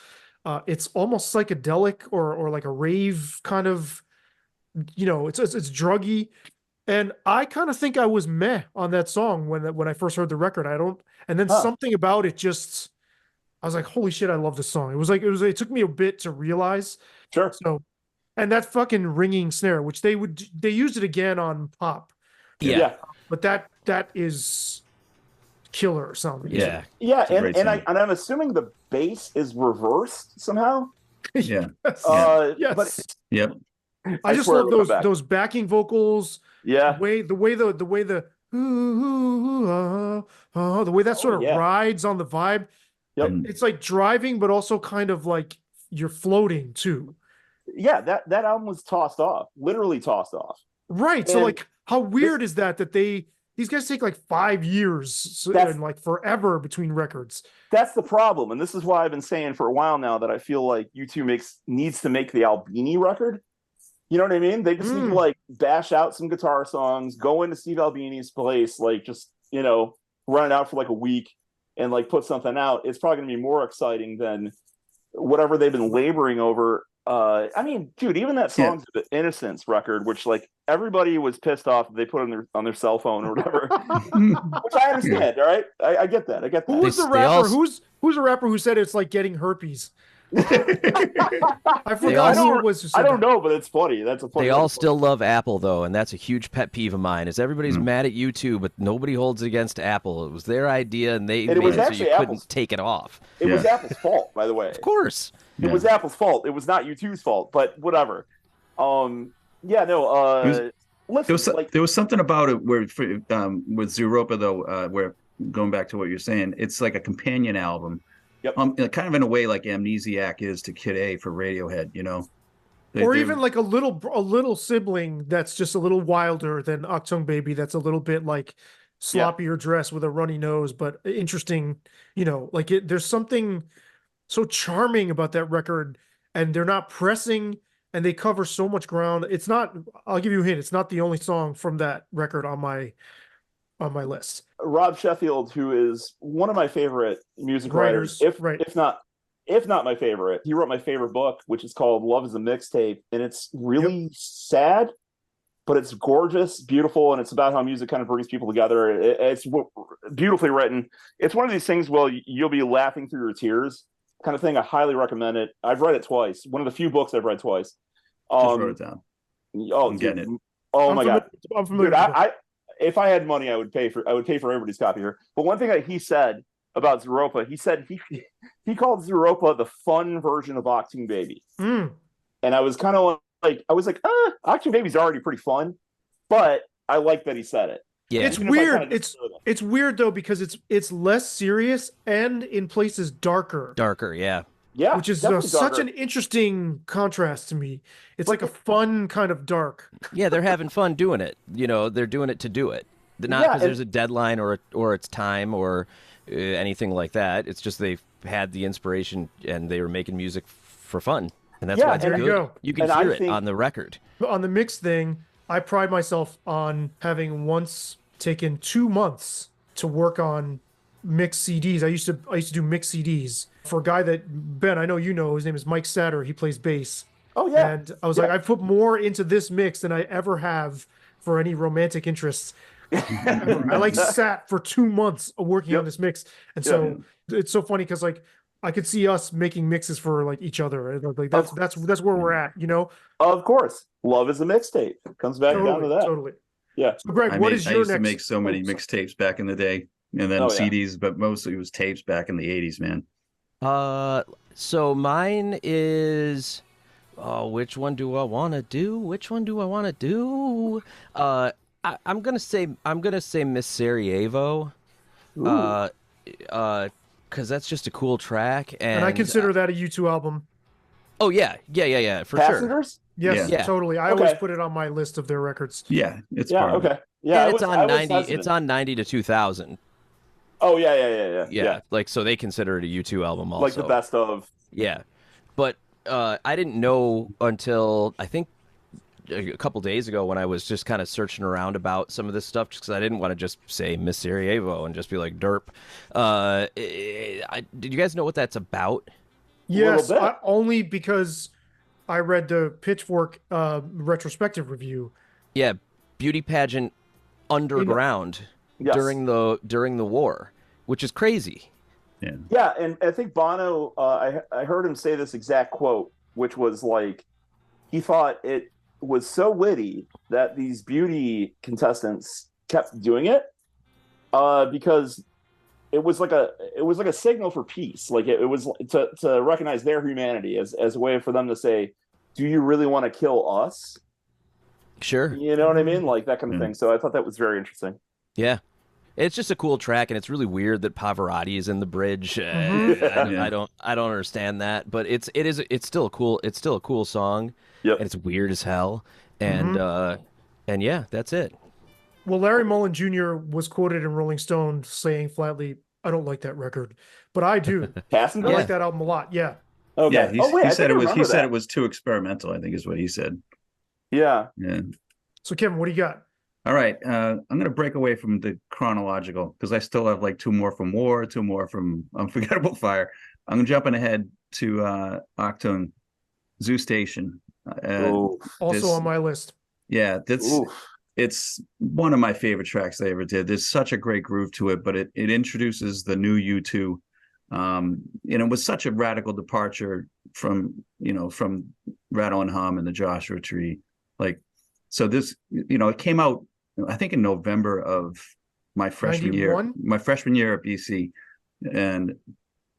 It's almost psychedelic or like a rave kind of, it's druggy. And I kind of think I was meh on that song when I first heard the record. And then something about it just, I was like, holy shit, I love this song. It took me a bit to realize. Sure. So, and that fucking ringing snare, which they used it again on Pop. Yeah. But that is killer sounding. Yeah. Yeah. And I'm assuming the bass is reversed somehow. Yeah. Yes. But yep. I just love those backing vocals. Yeah. The way the way that sort of rides on the vibe. Yep. It's like driving, but also kind of like you're floating too. Yeah, that album was tossed off, literally tossed off. Right. And so like how weird is that these guys take like 5 years and like forever between records. That's the problem. And this is why I've been saying for a while now that I feel like U2 needs to make the Albini record. You know what I mean? They just need to like bash out some guitar songs, go into Steve Albini's place, like just, run it out for like a week and like put something out. It's probably going to be more exciting than whatever they've been laboring over. I mean, dude, even that song, the Innocence record, which like everybody was pissed off they put on their cell phone or whatever, which I understand. All right, I get that. Who's the rapper? Who's a rapper who said it's like getting herpes? I forgot who it was. I don't know, but it's funny. That's a funny. They all still love Apple though, and that's a huge pet peeve of mine. Is everybody's mad at U2, but nobody holds it against Apple. It was their idea, and they made it so you couldn't take it off. It was Apple's fault, by the way. Of course, it was Apple's fault. It was not U2's fault, but whatever. There was something about it where with Europa though, where going back to what you're saying, it's like a companion album. Yep. Kind of in a way like Amnesiac is to Kid A for Radiohead, Or even like a little sibling that's just a little wilder than Achtung Baby, that's a little bit like sloppier dress with a runny nose, but interesting, like there's something so charming about that record, and they're not pressing and they cover so much ground. It's not, I'll give you a hint, it's not the only song from that record on my list. Rob Sheffield, who is one of my favorite music writers, if not my favorite, he wrote my favorite book, which is called Love is a Mixtape, and it's really sad, but it's gorgeous, beautiful, and it's about how music kind of brings people together. It's beautifully written. It's one of these things, well, you'll be laughing through your tears kind of thing. I highly recommend it. I've read it twice. One of the few books I've read twice. Just wrote it down. Oh, I'm getting it. Oh my God. I'm familiar. Dude, if I had money, I would pay for everybody's copy here. But one thing that he said about Zeropa, he said he called Zeropa the fun version of Achtung Baby. And I was kind of like, Achtung Baby's already pretty fun, but I like that he said it. Yeah, it's weird. It's weird though, because it's less serious and in places darker. Yeah. Yeah, which is such an interesting contrast to me. It's like a fun kind of dark. Yeah, they're having fun doing it. They're doing it to do it. Not because there's a deadline or it's time or anything like that. It's just they've had the inspiration and they were making music for fun, and that's why it's good. You can hear it on the record. On the mix thing, I pride myself on having once taken 2 months to work on mix CDs. I used to do mix CDs for a guy that, Ben, I know you know, his name is Mike Satter. He plays bass. Oh yeah. And I was like, I put more into this mix than I ever have for any romantic interests. I sat for 2 months working on this mix. And so it's so funny because I could see us making mixes for each other. Like that's where we're at, Of course. Love is a mixtape. Comes back down to that. Totally. Yeah. So Greg, I used to make so many mixtapes back in the day, and then CDs, but mostly it was tapes back in the 80s, man. So mine is, which one do I want to do? I'm gonna say Miss Sarajevo, because that's just a cool track, and I consider that a U2 album. Oh yeah, for Passengers? sure. Yes, totally. I always put it on my list of their records. Yeah, it's okay. Yeah, and it's on 90 to 2000. Oh yeah. Like, so they consider it a U2 album also. Like the best of. Yeah, but I didn't know until I think a couple days ago when I was just kind of searching around about some of this stuff, just because I didn't want to just say Miss Sarajevo and just be like derp. Did you guys know what that's about? Yes, only because I read the Pitchfork retrospective review. Yeah, beauty pageant underground during the war, which is crazy. Yeah, and I think Bono, I heard him say this exact quote, which was like, he thought it was so witty that these beauty contestants kept doing it because it was like a signal for peace. Like it was to recognize their humanity as a way for them to say, do you really want to kill us? Sure. You know what I mean? Like that kind of thing. So I thought that was very interesting. Yeah. It's just a cool track, and it's really weird that Pavarotti is in the bridge. I don't understand that, but it's still a cool song. Yep. And it's weird as hell. And yeah, that's it. Well, Larry Mullen Jr. was quoted in Rolling Stone saying flatly, "I don't like that record, but I do. I like that album a lot." Yeah. Okay. Yeah, he said it was too experimental, I think is what he said. Yeah. Yeah. So Kevin, what do you got? All right. I'm going to break away from the chronological because I still have like 2 more from War, 2 more from Unforgettable Fire. I'm jumping ahead to Achtung, Zoo Station. Also on my list. Yeah, it's one of my favorite tracks they ever did. There's such a great groove to it, but it introduces the new U2. It was such a radical departure from Rattle and Hum and the Joshua Tree. Like, so this, it came out, I think in November of my freshman 91? year, at BC. And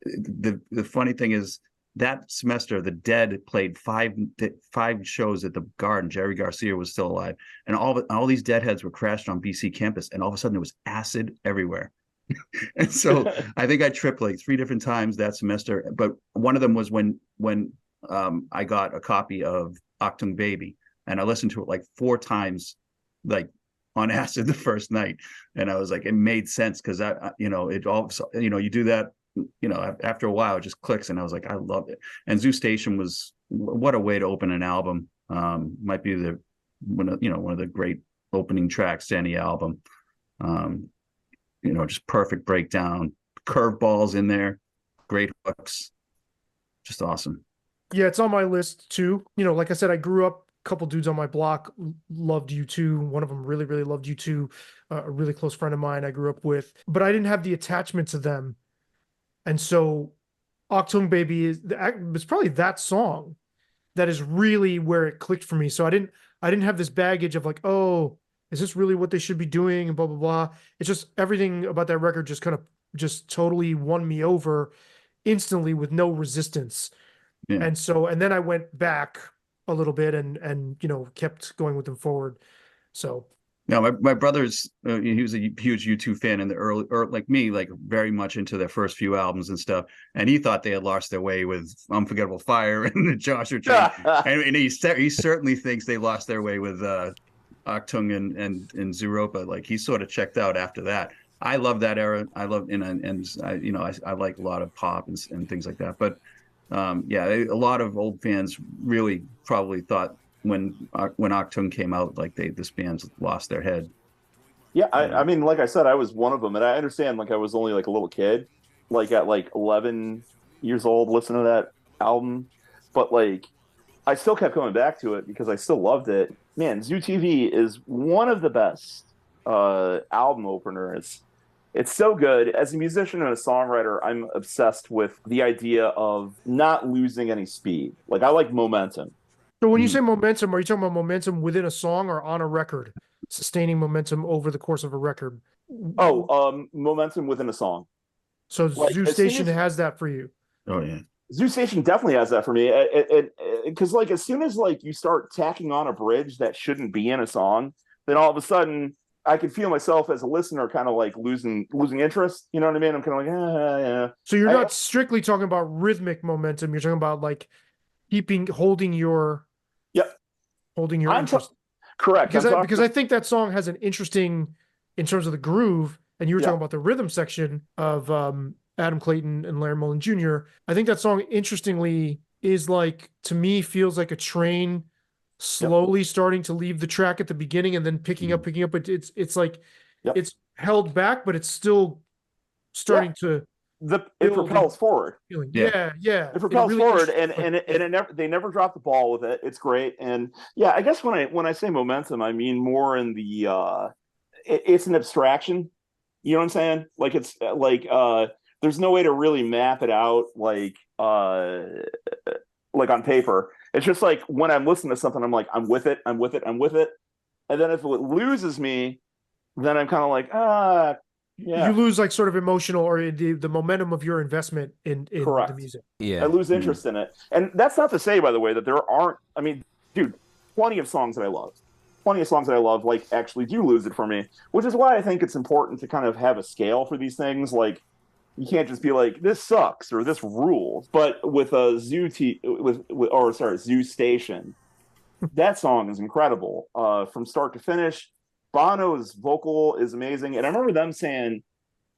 the funny thing is that semester, the Dead played 5 shows at the Garden. Jerry Garcia was still alive. And all these Deadheads were crashed on BC campus. And all of a sudden there was acid everywhere. And so I think I tripped like 3 different times that semester. But one of them was when I got a copy of Achtung Baby, and I listened to it like 4 times, like on acid the first night, and I was like, it made sense because it all, you do that, after a while it just clicks, and I was like, I love it. And Zoo Station was, what a way to open an album. Might be one of the great opening tracks to any album. Just perfect breakdown, curveballs in there, great hooks, just awesome. Yeah, it's on my list too. Like I said, I grew up, a couple dudes on my block loved U2. One of them really, really loved U2. A really close friend of mine I grew up with, but I didn't have the attachment to them. And so Achtung Baby it's probably that song that is really where it clicked for me. So I didn't have this baggage of like, oh, is this really what they should be doing? And blah, blah, blah. It's just everything about that record just totally won me over instantly with no resistance. Yeah. And then I went back a little bit and kept going with them forward. So no, my brother's he was a huge U2 fan in the early, or like me, like very much into their first few albums and stuff. And he thought they had lost their way with Unforgettable Fire and the Joshua Tree. and he certainly thinks they lost their way with Achtung and Zeropa. Like he sort of checked out after that. I love that era. I love I like a lot of pop and things like that. But a lot of old fans really probably thought when Achtung came out, like this band's lost their head. Yeah, I mean, like I said, I was one of them, and I understand. Like I was only like a little kid, like at like 11 years old, listening to that album, but like I still kept coming back to it because I still loved it. Man, Zoo TV is one of the best album openers. It's so good. As a musician and a songwriter, I'm obsessed with the idea of not losing any speed. Like I like momentum. So when you say momentum, are you talking about momentum within a song or on a record? Sustaining momentum over the course of a record? Momentum within a song. So like, Zoo Station has that for you? Oh, yeah. Zoo Station definitely has that for me. Because like as soon as like you start tacking on a bridge that shouldn't be in a song, then all of a sudden I can feel myself as a listener kind of like losing interest. You know what I mean? I'm kind of like, yeah. So you're not strictly talking about rhythmic momentum. You're talking about like holding your interest. Correct. Because I think that song has an interesting, in terms of the groove, and you were talking about the rhythm section of Adam Clayton and Larry Mullen Jr. I think that song, interestingly, is like, to me, feels like a train slowly starting to leave the track at the beginning and then picking up. But it's like it's held back, but it's still starting to. It propels forward. Yeah. It propels forward, and they never drop the ball with it. It's great, and I guess when I say momentum, I mean more in the it's an abstraction. You know what I'm saying? Like it's like there's no way to really map it out like on paper. It's just like when I'm listening to something, I'm like, I'm with it, and then if it loses me, then I'm kind of like you lose like sort of emotional or the momentum of your investment in the music. I lose interest in it. And that's not to say, by the way, that there aren't, I mean, dude, plenty of songs that I love like actually do lose it for me, which is why I think it's important to kind of have a scale for these things. Like you can't just be like, this sucks or this rules. But with a Zoo Station, that song is incredible from start to finish. Bono's vocal is amazing. And I remember them saying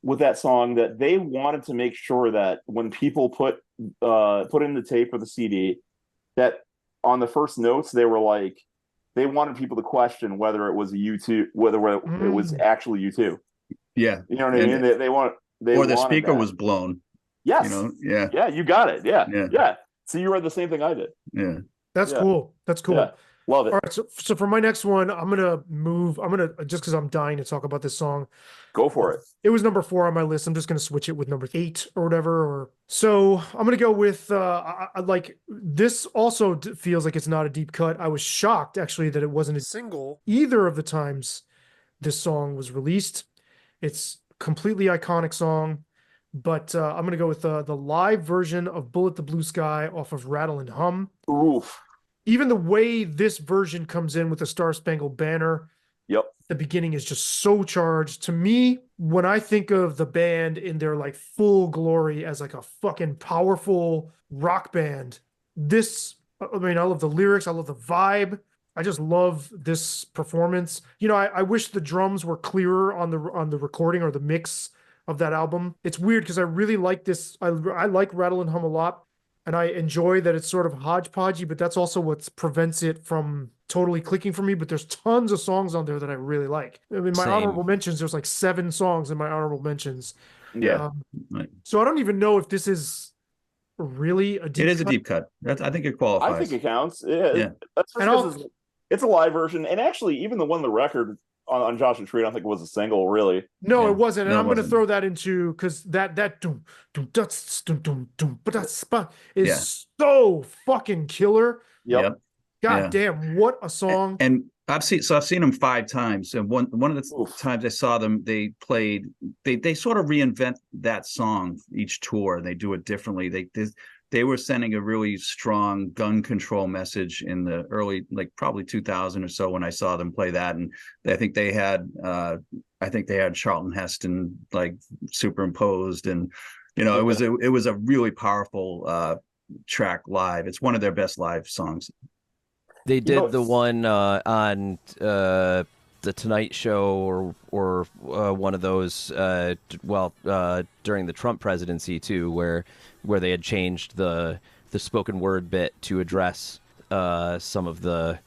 with that song that they wanted to make sure that when people put in the tape or the CD, that on the first notes, they were like, they wanted people to question whether it was a U2, whether it was actually U2. Yeah. You know what I mean? The speaker was blown. Yes. Yeah, you got it. Yeah. So you read the same thing I did. Yeah. That's cool. Yeah. Love it. All right, so for my next one, I'm gonna just because I'm dying to talk about this song. Go for it. It was number 4 on my list. I'm just gonna switch it with number 8 or whatever. So I'm gonna go with I like this. Also feels like it's not a deep cut. I was shocked actually that it wasn't a single either of the times this song was released. It's a completely iconic song, but I'm gonna go with the live version of "Bullet the Blue Sky" off of Rattle and Hum. Oof. Even the way this version comes in with the Star Spangled Banner, the beginning is just so charged. To me, when I think of the band in their like full glory as like a fucking powerful rock band, this, I mean, I love the lyrics, I love the vibe. I just love this performance. I wish the drums were clearer on the recording or the mix of that album. It's weird because I really like this. I like Rattle and Hum a lot, and I enjoy that it's sort of hodgepodgey, but that's also what prevents it from totally clicking for me. But there's tons of songs on there that I really like. I mean, my honorable mentions, there's like 7 songs in my honorable mentions. Yeah. So I don't even know if this is really a deep cut. It is a deep cut. I think it qualifies. I think it counts. Yeah. That's just because it's a live version. And actually, even the one the record on Joshua Tree, I don't think it was a single, really. No, it wasn't. And I'm going to throw that into, because that doom, doom, doom, doom, is so fucking killer. Yep. God damn, what a song. And I've seen them 5 times. And one of the times I saw them, they sort of reinvent that song each tour. They do it differently. They were sending a really strong gun control message in the early, like probably 2000 or so when I saw them play that. And I think they had Charlton Heston like superimposed, and it was a really powerful track live. It's one of their best live songs. They did the one on the Tonight Show or one of those during the Trump presidency too, where they had changed the spoken word bit to address some of the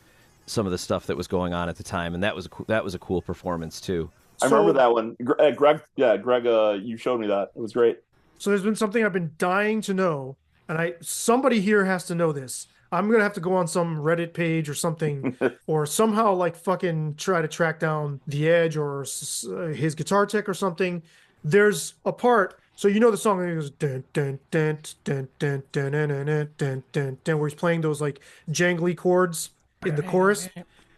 stuff that was going on at the time, and that was a cool performance too. I remember that one. Greg, you showed me that. It was great. So there's been something I've been dying to know, and somebody here has to know this. I'm going to have to go on some Reddit page or something, or somehow like fucking try to track down The Edge or his guitar tech or something. There's a part, so the song that goes dun dun dun dun dun dun dun dun dun dun dun, where he's playing those like jangly chords in the chorus.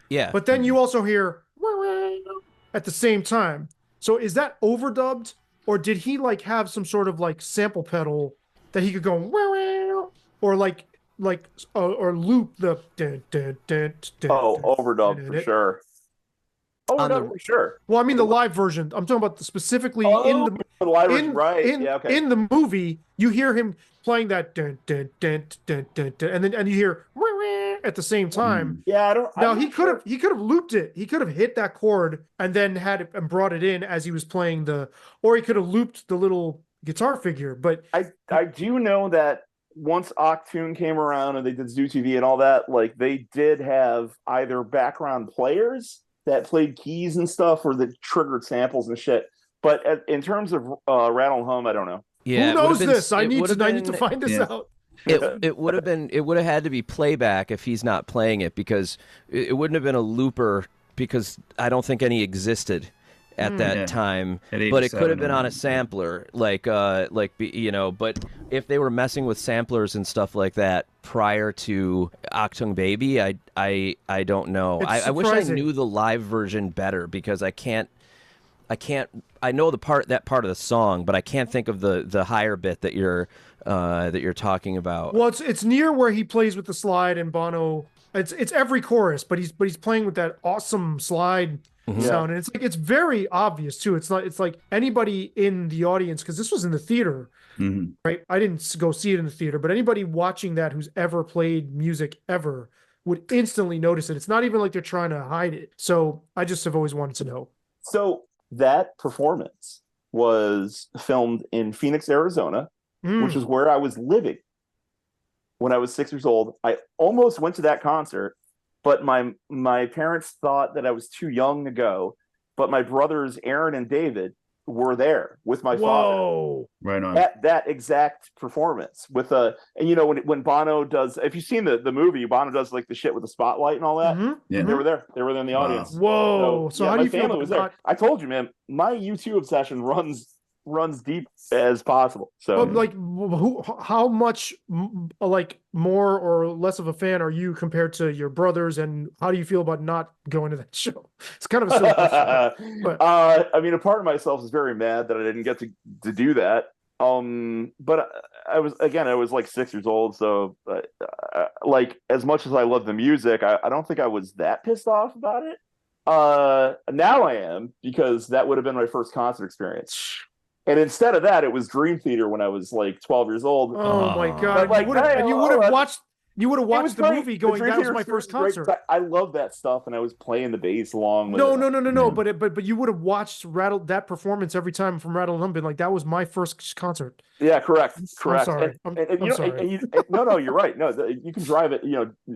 Yeah. But then you also hear at the same time. So is that overdubbed, or did he like have some sort of like sample pedal that he could go or or loop the overdub for sure. Overdub for sure. Well, I mean the live version. I'm talking about specifically in the live version, right? In the movie, you hear him playing that and you hear at the same time. Yeah, he could have looped it. He could have hit that chord and then had it and brought it in as he was playing or he could have looped the little guitar figure. But I do know that once Achtung came around and they did Zoo TV and all that, like they did have either background players that played keys and stuff or that triggered samples and shit. But in terms of Rattle and Hum, I don't know. Yeah, who knows this? I need to find this out. It would have had to be playback if he's not playing it, because it wouldn't have been a looper, because I don't think any existed at that time, but it could have been on a sampler, but if they were messing with samplers and stuff like that prior to Achtung Baby, I don't know. I wish I knew the live version better, because I know that part of the song, but I can't think of the higher bit that you're talking about. Well, it's near where he plays with the slide, and Bono. It's every chorus, but he's playing with that awesome slide sound, and it's very obvious too. It's like anybody in the audience, because this was in the theater, right? I didn't go see it in the theater, but anybody watching that who's ever played music ever would instantly notice it. It's not even like they're trying to hide it. So I just have always wanted to know. So that performance was filmed in Phoenix, Arizona, which is where I was living when I was 6 years old. I almost went to that concert, but my parents thought that I was too young to go. But my brothers, Aaron and David, were there with my father. Right on. At that exact performance with when Bono does, if you've seen the movie, Bono does like the shit with the spotlight and all that. Yeah. They were there. They were in the audience. Whoa. So how do you feel about that? I told you, man, my U2 obsession runs deep as possible. So how much like more or less of a fan are you compared to your brothers, and how do you feel about not going to that show? It's kind of a silly question, but I mean, a part of myself is very mad that I didn't get to do that. But I was like 6 years old, so like as much as I love the music, I don't think I was that pissed off about it. Now I am, because that would have been my first concert experience. And instead of that, it was Dream Theater when I was like 12 years old. Oh my God. Like, you would have watched You would have watched the great. movie going, that was my first concert. I love that stuff, and I was playing the bass along with No, it. no. But you would have watched that performance every time from Rattle and Hum, been like, that was my first concert. Yeah, correct. I'm sorry. I'm sorry. No, you're right. No, you can drive it.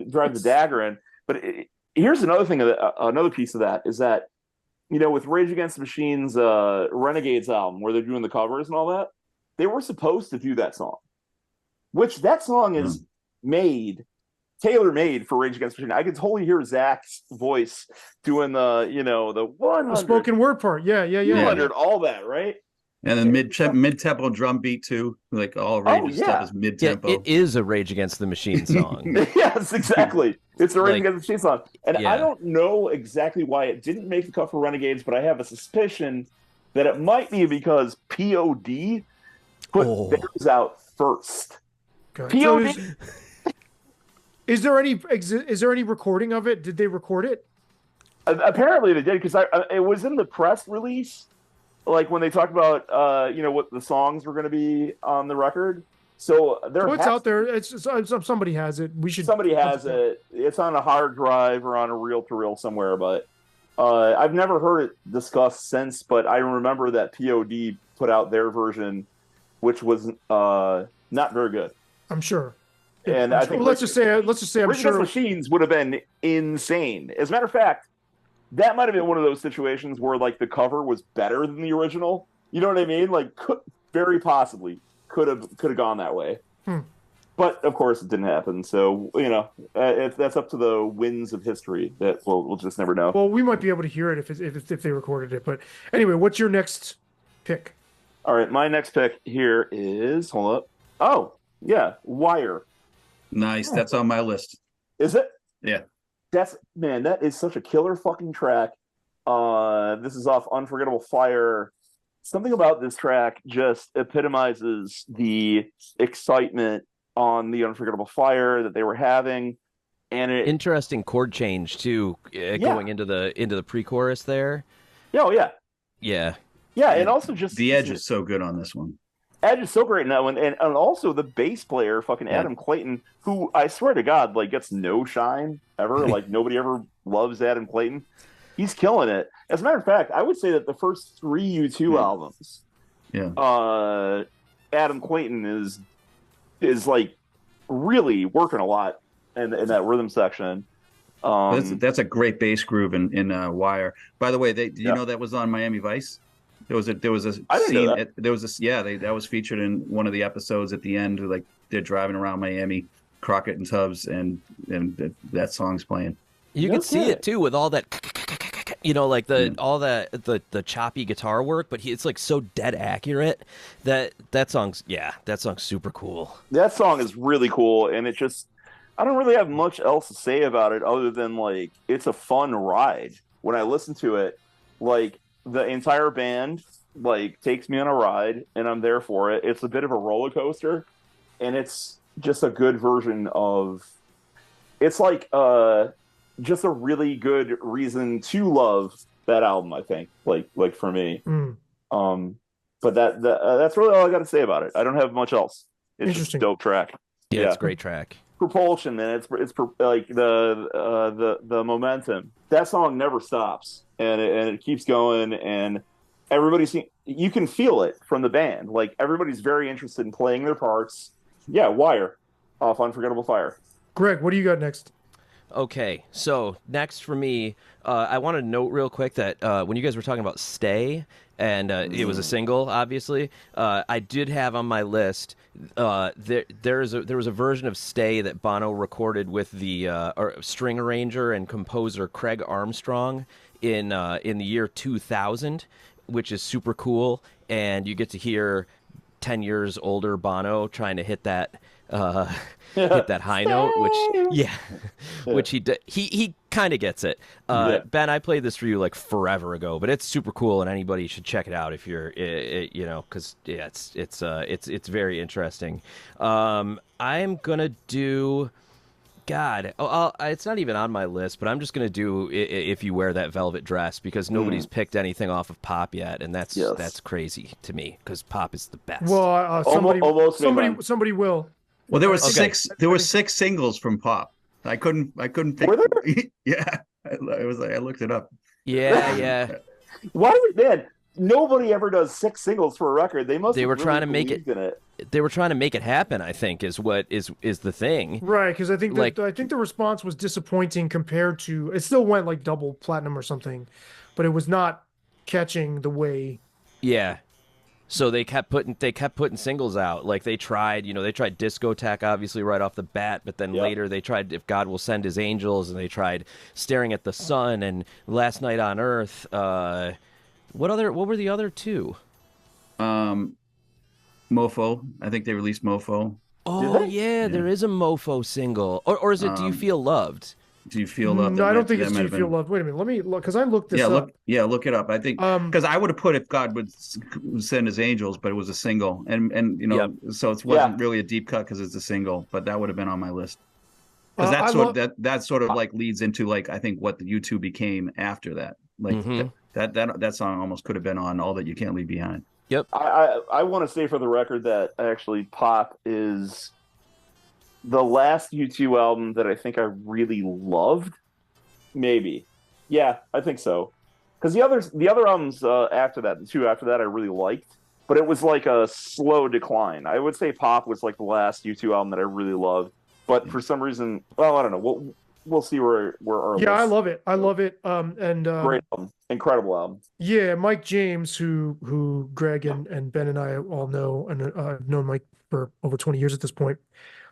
Drive the dagger in. But here's another thing. Another piece of that is that, with Rage Against the Machine's Renegades album, where they're doing the covers and all that, they were supposed to do that song, which that song is tailor-made for Rage Against the Machine. I could totally hear Zach's voice doing the 100, the spoken word part. Yeah. 200, all that, right? And then mid-tempo drum beat too, like all Rage stuff is mid-tempo. Yeah, it is a Rage Against the Machine song. Yes, exactly. It's a Rage Against the Machine song, and I don't know exactly why it didn't make the cut for Renegades, but I have a suspicion that it might be because POD put theirs out first. Okay. POD. So is there any recording of it? Did they record it? Apparently they did, because it was in the press release, like when they talked about what the songs were going to be on the record. So it's out there. It's somebody has it. Somebody has it. It's on a hard drive or on a reel-to-reel somewhere. But I've never heard it discussed since. But I remember that POD put out their version, which was not very good. I'm sure. And I think let's just say I'm sure Machines would have been insane. As a matter of fact, that might have been one of those situations where like the cover was better than the original. You know what I mean? Like very possibly could have gone that way. But of course it didn't happen. So that's up to the winds of history that we'll just never know. Well, we might be able to hear it if they recorded it. But anyway, what's your next pick? All right, my next pick here is Wire. Nice. That's on my list. Is it? Yeah. That is such a killer fucking track. This is off Unforgettable Fire. Something about this track just epitomizes the excitement on the Unforgettable Fire that they were having. And interesting chord change too, going into the pre-chorus there. Oh yeah. Yeah. Yeah, and also just the Edge is so good on this one. Edge is so great in that one, and also the bass player, fucking Adam Clayton, who I swear to God, like gets no shine ever. Like nobody ever loves Adam Clayton. He's killing it. As a matter of fact, I would say that the first 3 U2 albums, Adam Clayton is like really working a lot in that rhythm section. That's a great bass groove in Wire. By the way, you know that was on Miami Vice. There was a scene. That was featured in one of the episodes at the end. Like they're driving around Miami, Crockett and Tubbs, and that song's playing. You can see it too with all that, like the choppy guitar work. But it's like so dead accurate that song's super cool. That song is really cool, and I don't really have much else to say about it other than like it's a fun ride. When I listen to it, like. The entire band like takes me on a ride, and I'm there for it. It's a bit of a roller coaster, and it's just a good version of. It's like just a really good reason to love that album. I think, like for me. But that's really all I got to say about it. I don't have much else. It's just a dope track. Yeah, it's a great track. Propulsion, man. It's like the momentum. That song never stops, and it keeps going, and you can feel it from the band. Like everybody's very interested in playing their parts. Yeah, Wire off Unforgettable Fire. Greg, what do you got next? Okay, so next for me, I want to note real quick that when you guys were talking about Stay, and it was a single, obviously, I did have on my list, there was a version of Stay that Bono recorded with the string arranger and composer Craig Armstrong in the year 2000, which is super cool, and you get to hear 10 years older Bono trying to hit that hit that high note, which he kind of gets it. Ben, I played this for you like forever ago, but it's super cool, and anybody should check it out if you're, because it's very interesting. I'm gonna do. God, it's not even on my list, but I'm just gonna do If You Wear That Velvet Dress, because nobody's picked anything off of Pop yet, and that's crazy to me because Pop is the best. Well, somebody will. Well, there were Okay. six singles from Pop. I couldn't pick. Were there? Yeah, I looked it up. Yeah. Why would man? Nobody ever does 6 singles for a record. They must They have were really trying to make believed in it. They were trying to make it happen, I think, is what is the thing. Right, because I think Like- I think the response was disappointing compared to it still went like double platinum or something, but it was not catching the way. Yeah. So they kept putting singles out. Like they tried Discotheque obviously right off the bat, but then Yep. later they tried If God Will Send His Angels, and they tried Staring at the Sun and Last Night on Earth. What were the other two? Mofo. I think they released Mofo. Oh yeah, there is a Mofo single. Or is it Do You Feel Loved? Do you feel love? No, I don't think that it's might Do You have Feel been- Loved. Wait a minute, let me look because I looked this up. Look it up. I think because I would have put If God Would Send His Angels, but it was a single, and so it wasn't really a deep cut because it's a single, but that would have been on my list. Because that sort of like leads into like I think what the U2 became after that. Like that song almost could have been on All That You Can't Leave Behind. Yep. I want to say for the record that actually Pop is the last U2 album that I think I really loved. Maybe. Yeah, I think so. Because the other albums after that, the two after that, I really liked, but it was like a slow decline. I would say Pop was like the last U2 album that I really loved, but for some reason, well, I don't know. We'll see where our Yeah, I lists- love it. I love it. And great album, incredible album. yeah, Mike James, who Greg and Ben and I all know, and I've known Mike for over 20 years at this point.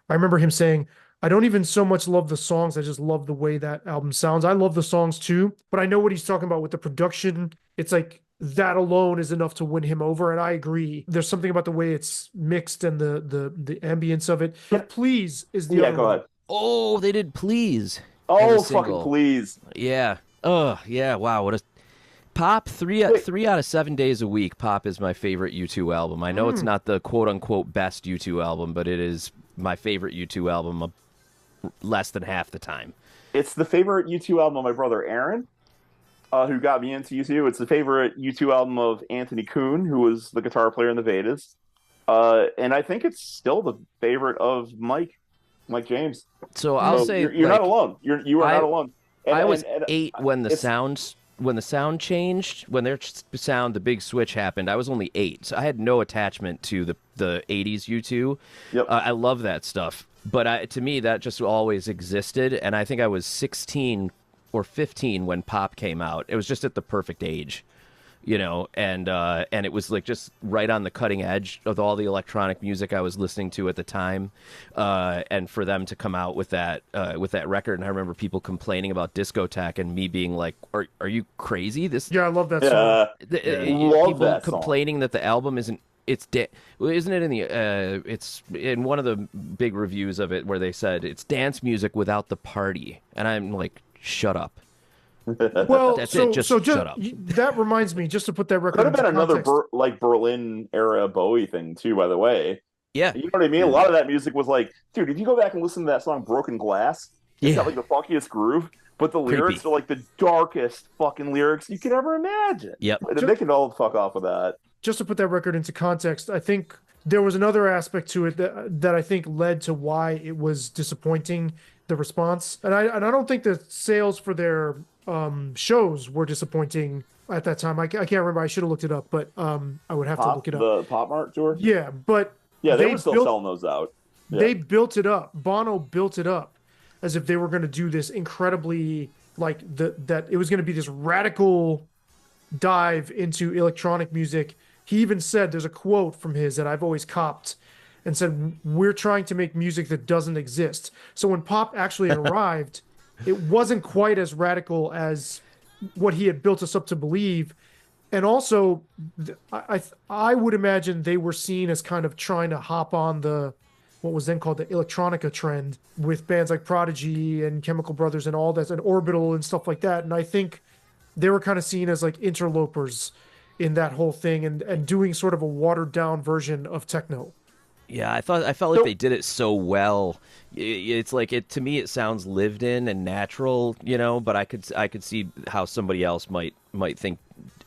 I remember him saying, I don't even so much love the songs, I just love the way that album sounds. I love the songs too, but I know what he's talking about with the production. It's like that alone is enough to win him over, and I agree. There's something about the way it's mixed and the ambience of it. But Please is the Yeah, other go one. ahead. Oh, they did Please. Oh, as a fucking single. please. Yeah. Oh, yeah. Wow. What a Pop. Three out of 7 days a week. Pop is my favorite U2 album. I know it's not the quote unquote best U2 album, but it is my favorite U2 album less than half the time. It's the favorite U2 album of my brother Aaron, who got me into U2. It's the favorite U2 album of Anthony Kuhn, who was the guitar player in the Vedas. And I think it's still the favorite of Mike James. So I'll say you're not alone. You are not alone. And, I was and 8 when the sound changed, when their sound, the big switch happened. I was only 8, so I had no attachment to the 80s U2. Yep. I love that stuff, but to me that just always existed, and I think I was 16 or 15 when Pop came out. It was just at the perfect age, and it was like just right on the cutting edge of all the electronic music I was listening to at the time, and for them to come out with that record, and I remember people complaining about Discotheque and me being like, "Are you crazy?" Yeah, I love that song. Love People that song. complaining that the album isn't. Isn't it in the? It's in one of the big reviews of it where they said it's dance music without the party, and I'm like, shut up. Well, That's so it, just so shut up. That reminds me, just to put that record Could have been into another context. Berlin era Bowie thing too, by the way. Yeah. You know what I mean? A lot of that music was like, dude, if you go back and listen to that song Broken Glass, it's got like the funkiest groove, but the lyrics are like the darkest fucking lyrics you could ever imagine. Yep. They can all fuck off with that. Just to put that record into context, I think there was another aspect to it that I think led to why it was disappointing, the response. And I don't think the sales for their shows were disappointing at that time. I can't remember. I should have looked it up, but I would have to look it up. The Pop Mart tour? Yeah, but they were still selling those out. Yeah. They built it up. Bono built it up as if they were going to do this incredibly, like, that it was going to be this radical dive into electronic music. He even said, there's a quote from his that I've always copped, and said, we're trying to make music that doesn't exist. So when Pop actually arrived, it wasn't quite as radical as what he had built us up to believe. And also, I would imagine they were seen as kind of trying to hop on what was then called the electronica trend with bands like Prodigy and Chemical Brothers and all that, and Orbital and stuff like that. And I think they were kind of seen as like interlopers in that whole thing, and doing sort of a watered down version of techno. Yeah, I felt like they did it so well. It's like to me it sounds lived in and natural, but I could see how somebody else might think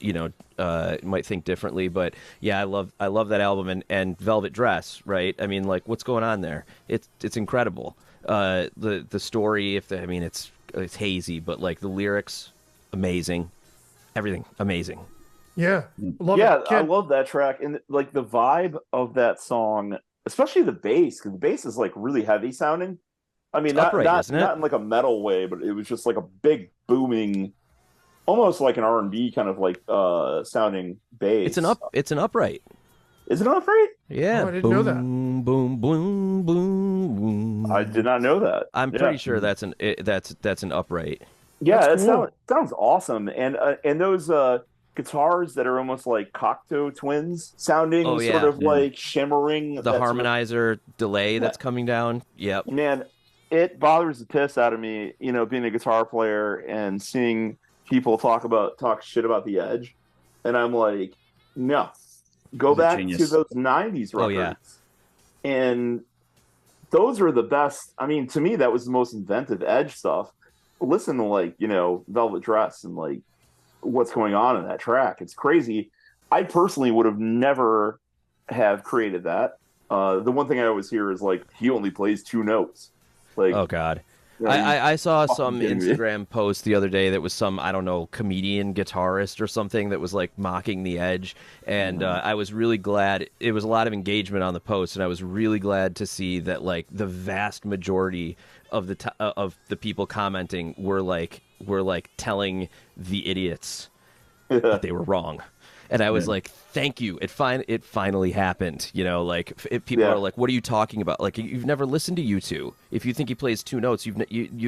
might think differently. But yeah, I love that album, and Velvet Dress, right? I mean, like, what's going on there? It's incredible. The story, it's hazy, but like the lyrics, amazing, everything amazing. Yeah, love Yeah, it. I love that track, and like the vibe of that song, especially the bass, because the bass is like really heavy sounding. I mean, It's upright, isn't it? not in like a metal way, but it was just like a big booming, almost like an R&B kind of like sounding bass. It's an upright. Is it upright? Yeah. Oh, I didn't know that. Boom, boom, boom, boom, boom. I did not know that. I'm pretty sure that's an upright. Yeah, That's cool. sounds awesome, and those guitars that are almost like Cocteau Twins sounding, Oh, sort yeah. of like shimmering. The that sort of- harmonizer delay that's coming down. Yep. Man, it bothers the piss out of me, being a guitar player and seeing people talk shit about the Edge, and I'm like, no, go back to those '90s records. Oh, yeah. And those are the best. I mean, to me, that was the most inventive Edge stuff. Listen to like Velvet Dress and like what's going on in that track. It's crazy. I personally would have never have created that. The one thing I always hear is like he only plays 2 notes. Like, Oh God. you know, I saw some kidding me? Instagram post the other day that was some, I don't know, comedian guitarist or something that was like mocking the Edge, and I was really glad. It was a lot of engagement on the post, and I was really glad to see that like the vast majority of the people commenting were like telling the idiots that they were wrong. And I was like, "Thank you! It finally happened." People are like, "What are you talking about? Like, you've never listened to U2. If you think he plays 2 notes, you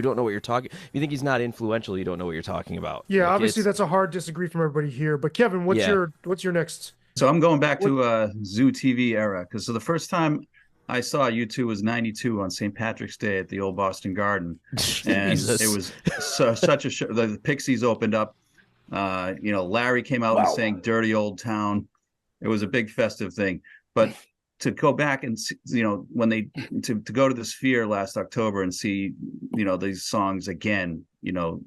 don't know what you're talking. If you think he's not influential, you don't know what you're talking about." Yeah, Like, obviously that's a hard disagree from everybody here. But Kevin, what's your next? So I'm going back to Zoo TV era, because the first time I saw U2 was '92 on St. Patrick's Day at the old Boston Garden, and it was such a show. The Pixies opened up. Larry came out and sang "Dirty Old Town." It was a big festive thing. But to go back and see, when they to go to the Sphere last October and see these songs again, on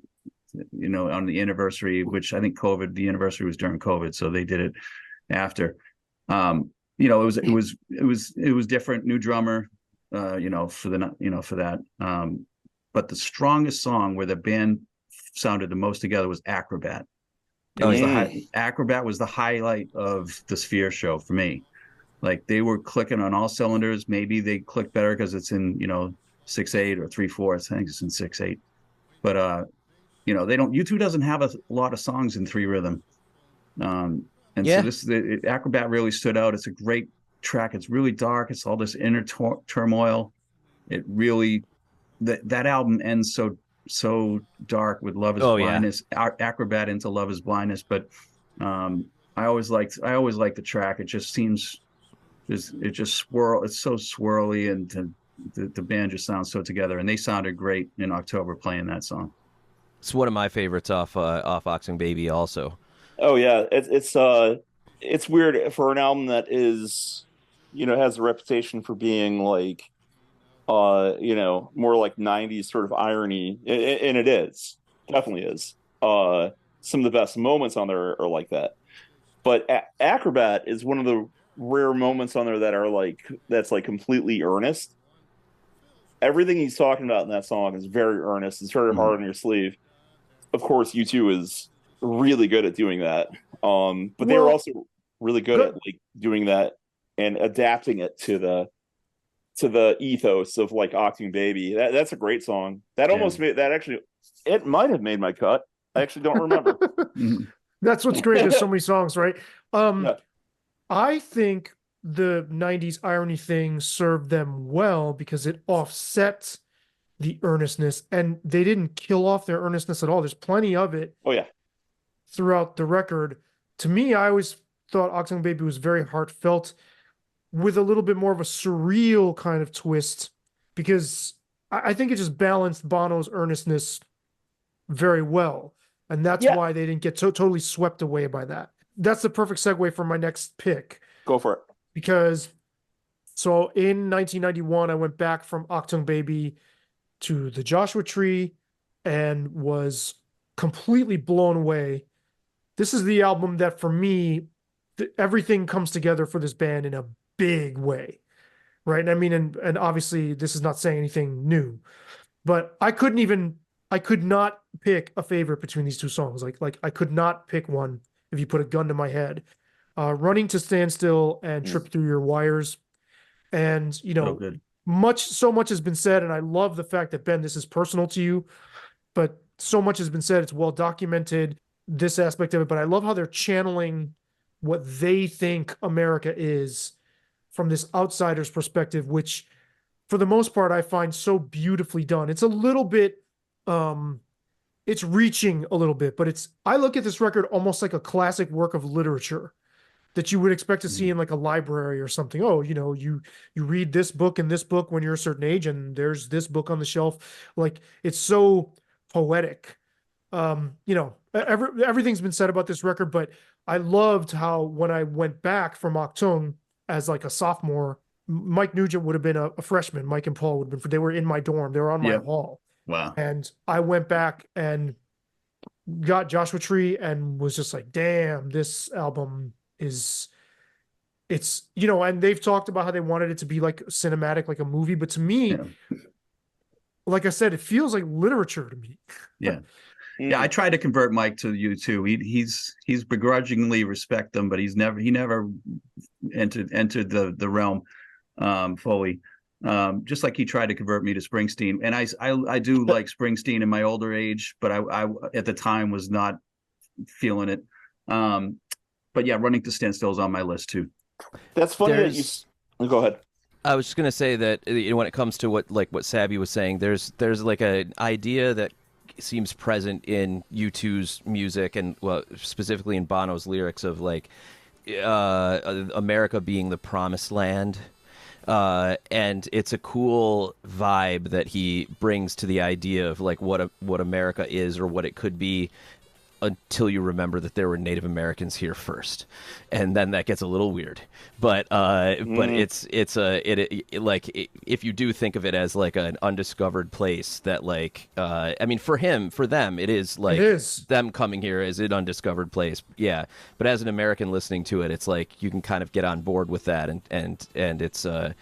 the anniversary, which I think the anniversary was during COVID, so they did it after. It was different, new drummer, for that. But the strongest song where the band sounded the most together was Acrobat. Acrobat was the highlight of the Sphere show for me. Like, they were clicking on all cylinders. Maybe they click better because it's in 6/8 or 3/4. I think it's in 6/8. But they don't. U2 doesn't have a lot of songs in 3 rhythm. So Acrobat really stood out. It's a great track. It's really dark. It's all this inner turmoil. It really that album ends so dark with Love Is Blindness. Acrobat into Love Is Blindness. But I always liked the track. It just seems it's so swirly, and the band just sounds so together, and they sounded great in October playing that song. It's one of my favorites off Achtung Baby also. Oh yeah, it's weird for an album that is, has a reputation for being like, more like '90s sort of irony, and it is, definitely is. Some of the best moments on there are like that, but Acrobat is one of the rare moments on there that's completely earnest. Everything he's talking about in that song is very earnest. It's very hard on your sleeve. Of course, U2 is really good at doing that, but they were also really good at like doing that and adapting it to the ethos of like Achtung Baby. That's a great song. That almost made that actually. It might have made my cut. I actually don't remember. That's what's great. There's so many songs, right? I think the '90s irony thing served them well because it offset the earnestness, and they didn't kill off their earnestness at all. There's plenty of it. Oh yeah. Throughout the record. To me, I always thought Achtung Baby was very heartfelt with a little bit more of a surreal kind of twist, because I think it just balanced Bono's earnestness very well. And that's why they didn't get totally swept away by that. That's the perfect segue for my next pick. Go for it. Because so in 1991, I went back from Achtung Baby to the Joshua Tree and was completely blown away this is the album that for me, everything comes together for this band in a big way, right? And I mean, and obviously this is not saying anything new, but I could not pick a favorite between these two songs. Like I could not pick one if you put a gun to my head. Running to Stand Still and Trip Through Your Wires. And, you know, good. so much has been said, and I love the fact that, Ben, this is personal to you, but so much has been said. It's well documented, this aspect of it, but I love how they're channeling what they think America is from this outsider's perspective, which for the most part I find so beautifully done. It's a little bit it's reaching a little bit, but I look at this record almost like a classic work of literature that you would expect to see in like a library or something. Oh, you know, you read this book and this book when you're a certain age, and there's this book on the shelf. Like, it's so poetic. You know, everything's been said about this record, but I loved how when I went back from Achtung as like a sophomore, Mike Nugent would have been a freshman. Mike and Paul would have been, they were in my dorm. They were on my hall. Wow. And I went back and got Joshua Tree and was just like, damn, this album it's, you know, and they've talked about how they wanted it to be like cinematic, like a movie, but to me, like I said, it feels like literature to me. Yeah. I tried to convert Mike to U2. He's begrudgingly respect them, but he never entered the realm fully. Just like he tried to convert me to Springsteen. And I do like Springsteen in my older age, but I at the time was not feeling it. But yeah, Running to Stand Still is on my list too. That's funny that you go ahead. I was just gonna say that, you know, when it comes to what Sabby was saying, there's like an idea that seems present in U2's music, and well, specifically in Bono's lyrics, of like America being the promised land. And it's a cool vibe that he brings to the idea of like what America is or what it could be, until you remember that there were Native Americans here first, and then that gets a little weird. But it's like, if you do think of it as like an undiscovered place, that like I mean, for them it is like them coming here as an undiscovered place. Yeah, but as an American listening to it, it's like you can kind of get on board with that, and it's a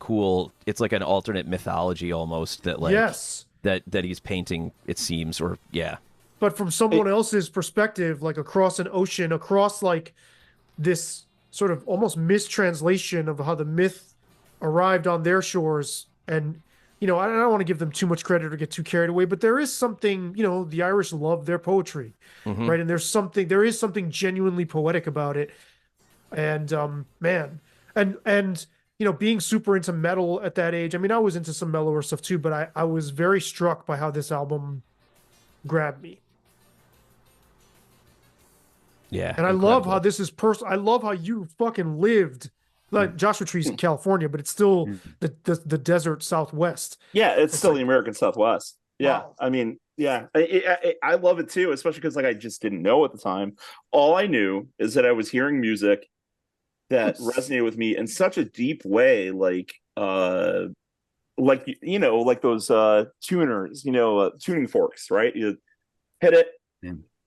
cool, it's like an alternate mythology almost, that like that he's painting, it seems, or but from someone else's perspective, like across an ocean, across like this sort of almost mistranslation of how the myth arrived on their shores. And, you know, I don't want to give them too much credit or get too carried away, but there is something, you know, the Irish love their poetry, right? And there is something genuinely poetic about it. And man, and you know, being super into metal at that age, I mean, I was into some mellower stuff too, but I was very struck by how this album grabbed me. Yeah. And I love how this is personal. I love how you fucking lived. Like Joshua Tree's in California, but it's still the desert Southwest. Yeah, it's still like, the American Southwest. Yeah. Wow. I mean, yeah, I love it too, especially because like I just didn't know at the time. All I knew is that I was hearing music that resonated with me in such a deep way, like you know, like those tuners, you know, tuning forks, right? You hit it,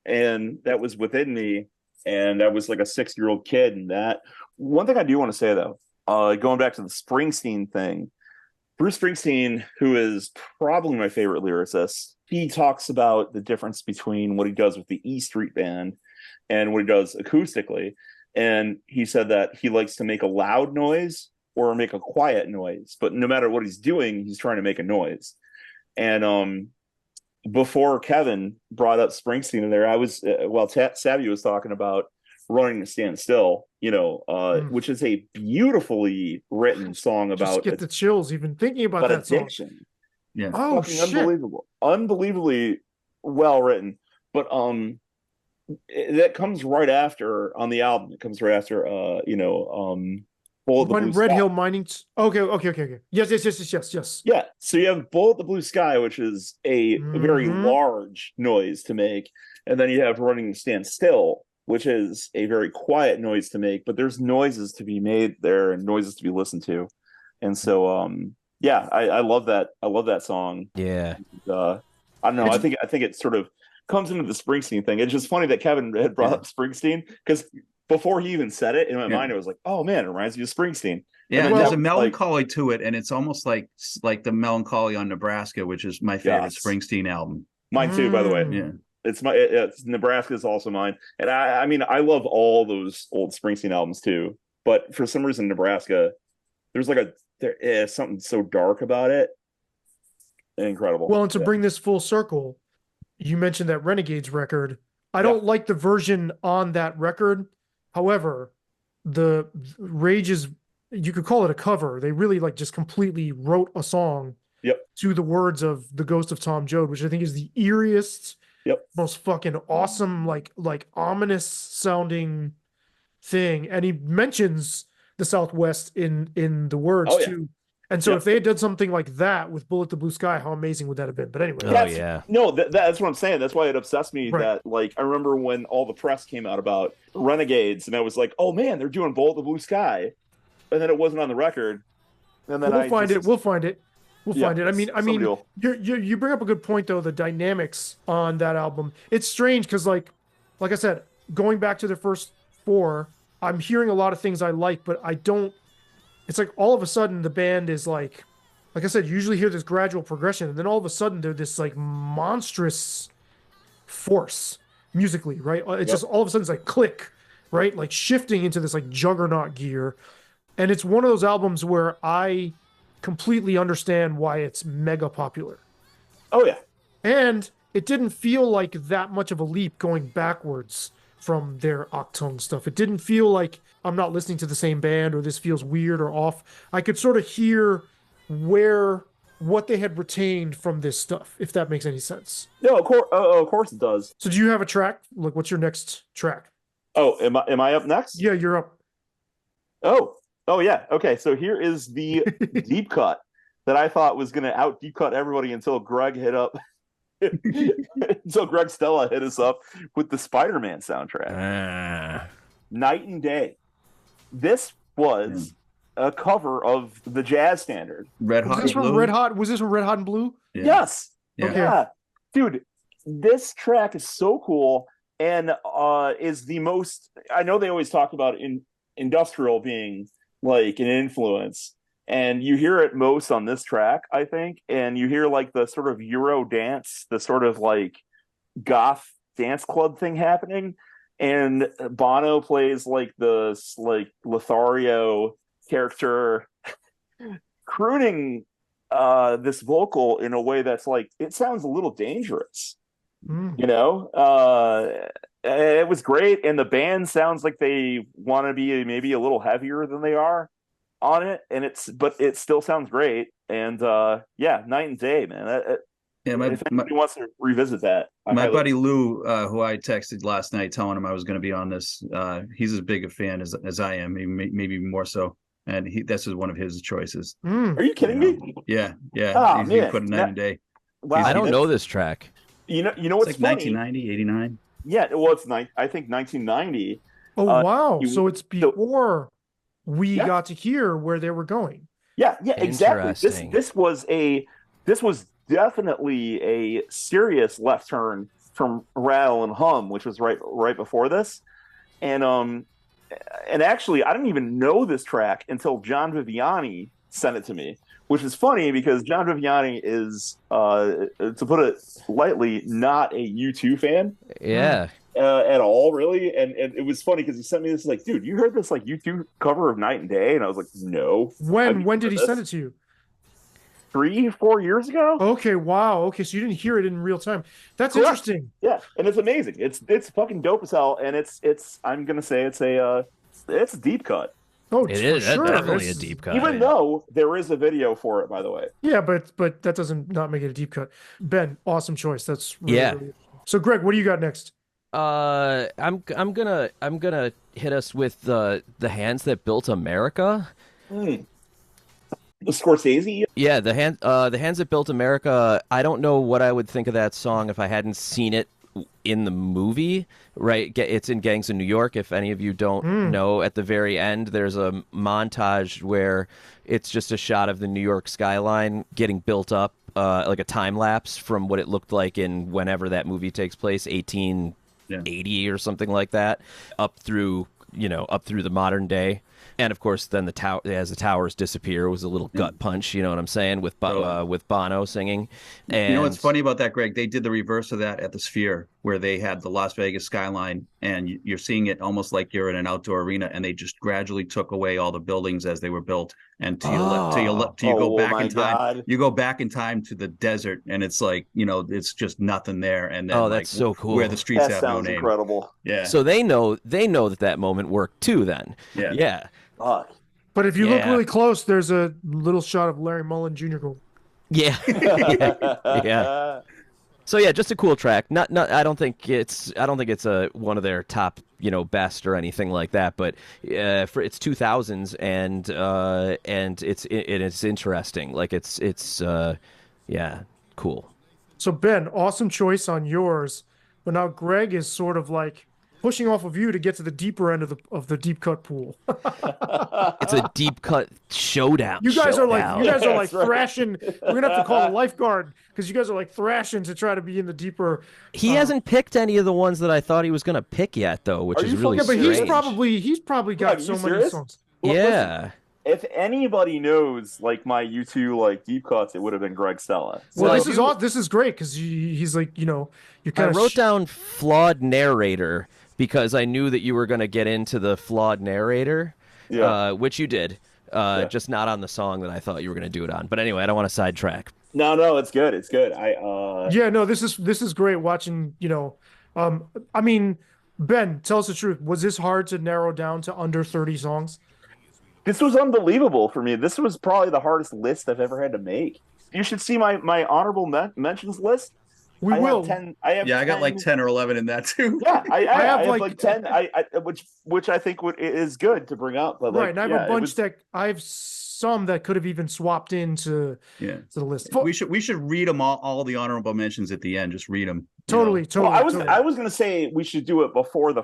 and that was within me, and I was like a 6-year-old kid. And that one thing I do want to say though, going back to the Springsteen thing, Bruce Springsteen, who is probably my favorite lyricist, he talks about the difference between what he does with the E Street Band and what he does acoustically. And he said that he likes to make a loud noise or make a quiet noise, but no matter what he's doing, he's trying to make a noise. And before Kevin brought up Springsteen in there, I was Savvy was talking about Running to Stand Still, you know, which is a beautifully written song about. Just get the chills even thinking about that addiction. Song. Yeah. Oh shit! Unbelievably well written, but that comes right after on the album. It comes right after Bullet the Blue Red Sky. Hill Mining. Okay. Yes. Yeah. So you have Bullet the Blue Sky, which is a very large noise to make, and then you have Running to Stand Still, which is a very quiet noise to make. But there's noises to be made there and noises to be listened to, and so I love that. I love that song. Yeah. I don't know. I think it sort of comes into the Springsteen thing. It's just funny that Kevin had brought up Springsteen, because before he even said it, in my mind, it was like, oh man, it reminds me of Springsteen. Yeah, there's a melancholy to it, and it's almost like the melancholy on Nebraska, which is my favorite Springsteen album. Mine too, by the way. Yeah, it's Nebraska is also mine, and I mean, I love all those old Springsteen albums too. But for some reason, Nebraska, there is something so dark about it. Incredible. Well, and to bring this full circle, you mentioned that Renegades record. I don't like the version on that record. However, the Rage's, you could call it a cover. They really just completely wrote a song to the words of The Ghost of Tom Joad, which I think is the eeriest, most fucking awesome, like ominous sounding thing. And he mentions the Southwest in the words too. And so if they had done something like that with Bullet the Blue Sky, how amazing would that have been? But anyway. That's what I'm saying. That's why it obsessed me that, I remember when all the press came out about Renegades, and I was like, oh man, they're doing Bullet the Blue Sky. And then it wasn't on the record. And then We'll find it. I mean, you bring up a good point though, the dynamics on that album. It's strange because like I said, going back to the first four, I'm hearing a lot of things I like, but I don't. It's like all of a sudden the band is like I said, you usually hear this gradual progression, and then all of a sudden they're this monstrous force musically, right? It's just all of a sudden it's like click, right? Like shifting into this juggernaut gear. And it's one of those albums where I completely understand why it's mega popular. Oh yeah. And it didn't feel like that much of a leap going backwards from their Achtung stuff. It didn't feel like I'm not listening to the same band or this feels weird or off. I could sort of hear what they had retained from this stuff, if that makes any sense. No, of course it does. So do you have a track? What's your next track? Oh, am I up next? Yeah, you're up. Oh yeah. Okay, so here is the deep cut that I thought was going to out deep cut everybody until Greg hit up. So Greg Stella hit us up with the Spider-Man soundtrack. Night and Day. This was a cover of the jazz standard. Was this from Red Hot and Blue? Yeah. Yes. Okay. Yeah. Dude, this track is so cool and is the most, I know they always talk about industrial being like an influence, and you hear it most on this track, I think, and you hear like the sort of Euro dance, the sort of like goth dance club thing happening, and Bono plays like the Lothario character crooning this vocal in a way that's like, it sounds a little dangerous. You know, it was great, and the band sounds like they want to be maybe a little heavier than they are on it, but it still sounds great. And Night and Day, man. If anybody wants to revisit that, my buddy Lou, who I texted last night telling him I was going to be on this, he's as big a fan as I am, maybe more so, and this is one of his choices. Are you kidding me? Yeah. Oh, he put a Night and Day. Wow. I don't know this track. You know what's like funny? 1990, 89. Yeah, well, I think 1990. Oh wow! So it's before we got to hear where they were going. Yeah, exactly. This was definitely a serious left turn from Rattle and Hum, which was right before this, and actually I didn't even know this track until John Viviani sent it to me. Which is funny because John Viviani is, to put it lightly, not a U2 fan. Yeah. At all, really. And it was funny because he sent me this, like, dude, you heard this, like, U2 cover of Night and Day? And I was like, no. When did he send it to you? 3-4 years ago. Okay, wow. Okay, so you didn't hear it in real time. That's interesting. Yeah, and it's amazing. It's fucking dope as hell. And it's I'm going to say it's a deep cut. Oh, it is definitely a deep cut. Even though there is a video for it, by the way. Yeah, but that doesn't not make it a deep cut. Ben, awesome choice. That's really so. Greg, what do you got next? I'm gonna hit us with the Hands That Built America. The Scorsese. Yeah, the Hands That Built America. I don't know what I would think of that song if I hadn't seen it in the movie, right? It's in Gangs of New York. If any of you don't know, at the very end, there's a montage where it's just a shot of the New York skyline getting built up like a time lapse from what it looked like in whenever that movie takes place, 1880 or something like that, up through the modern day. And of course, then as the towers disappear, it was a little gut punch. You know what I'm saying? With Bono singing. And you know what's funny about that, Greg? They did the reverse of that at the Sphere, where they had the Las Vegas skyline, and you're seeing it almost like you're in an outdoor arena, and they just gradually took away all the buildings as they were built, and till you go back in time. God. You go back in time to the desert, and it's like, it's just nothing there. And then, that's so cool. Where the streets have no name. That sounds incredible. Yeah. So they know that moment worked too. Then. Yeah. Yeah. Fuck. But if you look really close, there's a little shot of Larry Mullen Jr. going. Yeah. Yeah. So yeah, just a cool track. I don't think it's a one of their top, best or anything like that. But for it's 2000s and it's interesting. Like it's cool. So Ben, awesome choice on yours, but now Greg is sort of like pushing off of you to get to the deeper end of the deep cut pool. It's a deep cut showdown. You guys are like That's right. thrashing. We're gonna have to call a lifeguard because you guys are like thrashing to try to be in the deeper. He hasn't picked any of the ones that I thought he was gonna pick yet, though, which is really but strange. he's probably got so many songs. Well, yeah. Listen, if anybody knows like my U2 like deep cuts, it would have been Greg Stella. Well, this is great because he's like, you kind of wrote down flawed narrator because I knew that you were going to get into the flawed narrator, which you did, just not on the song that I thought you were going to do it on. But anyway, I don't want to sidetrack. No, it's good. It's good. This is great watching. I mean, Ben, tell us the truth. Was this hard to narrow down to under 30 songs? This was unbelievable for me. This was probably the hardest list I've ever had to make. You should see my honorable mentions list. I got like 10 or 11 in that too. Yeah, I have like 10. Which I think is good to bring up. But right, and I have a bunch I have some that could have even swapped into to the list. We should read them all the honorable mentions at the end. Just read them. Totally. Well, I was going to say we should do it before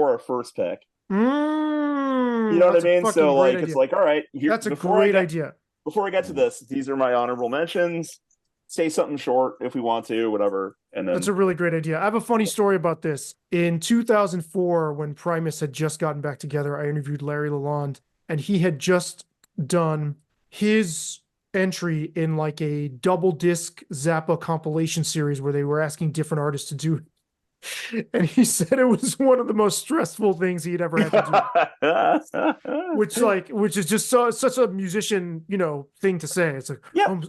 our first pick. You know what I mean? So like it's like, all right, that's a great idea. Before I get to this, these are my honorable mentions. Say something short if we want to, whatever. And then that's a really great idea. I have a funny story about this. In 2004, when Primus had just gotten back together, I interviewed Larry Lalonde, and he had just done his entry in like a double disc Zappa compilation series where they were asking different artists to do. And he said it was one of the most stressful things he'd ever had to do. which is just such a musician, thing to say. It's like,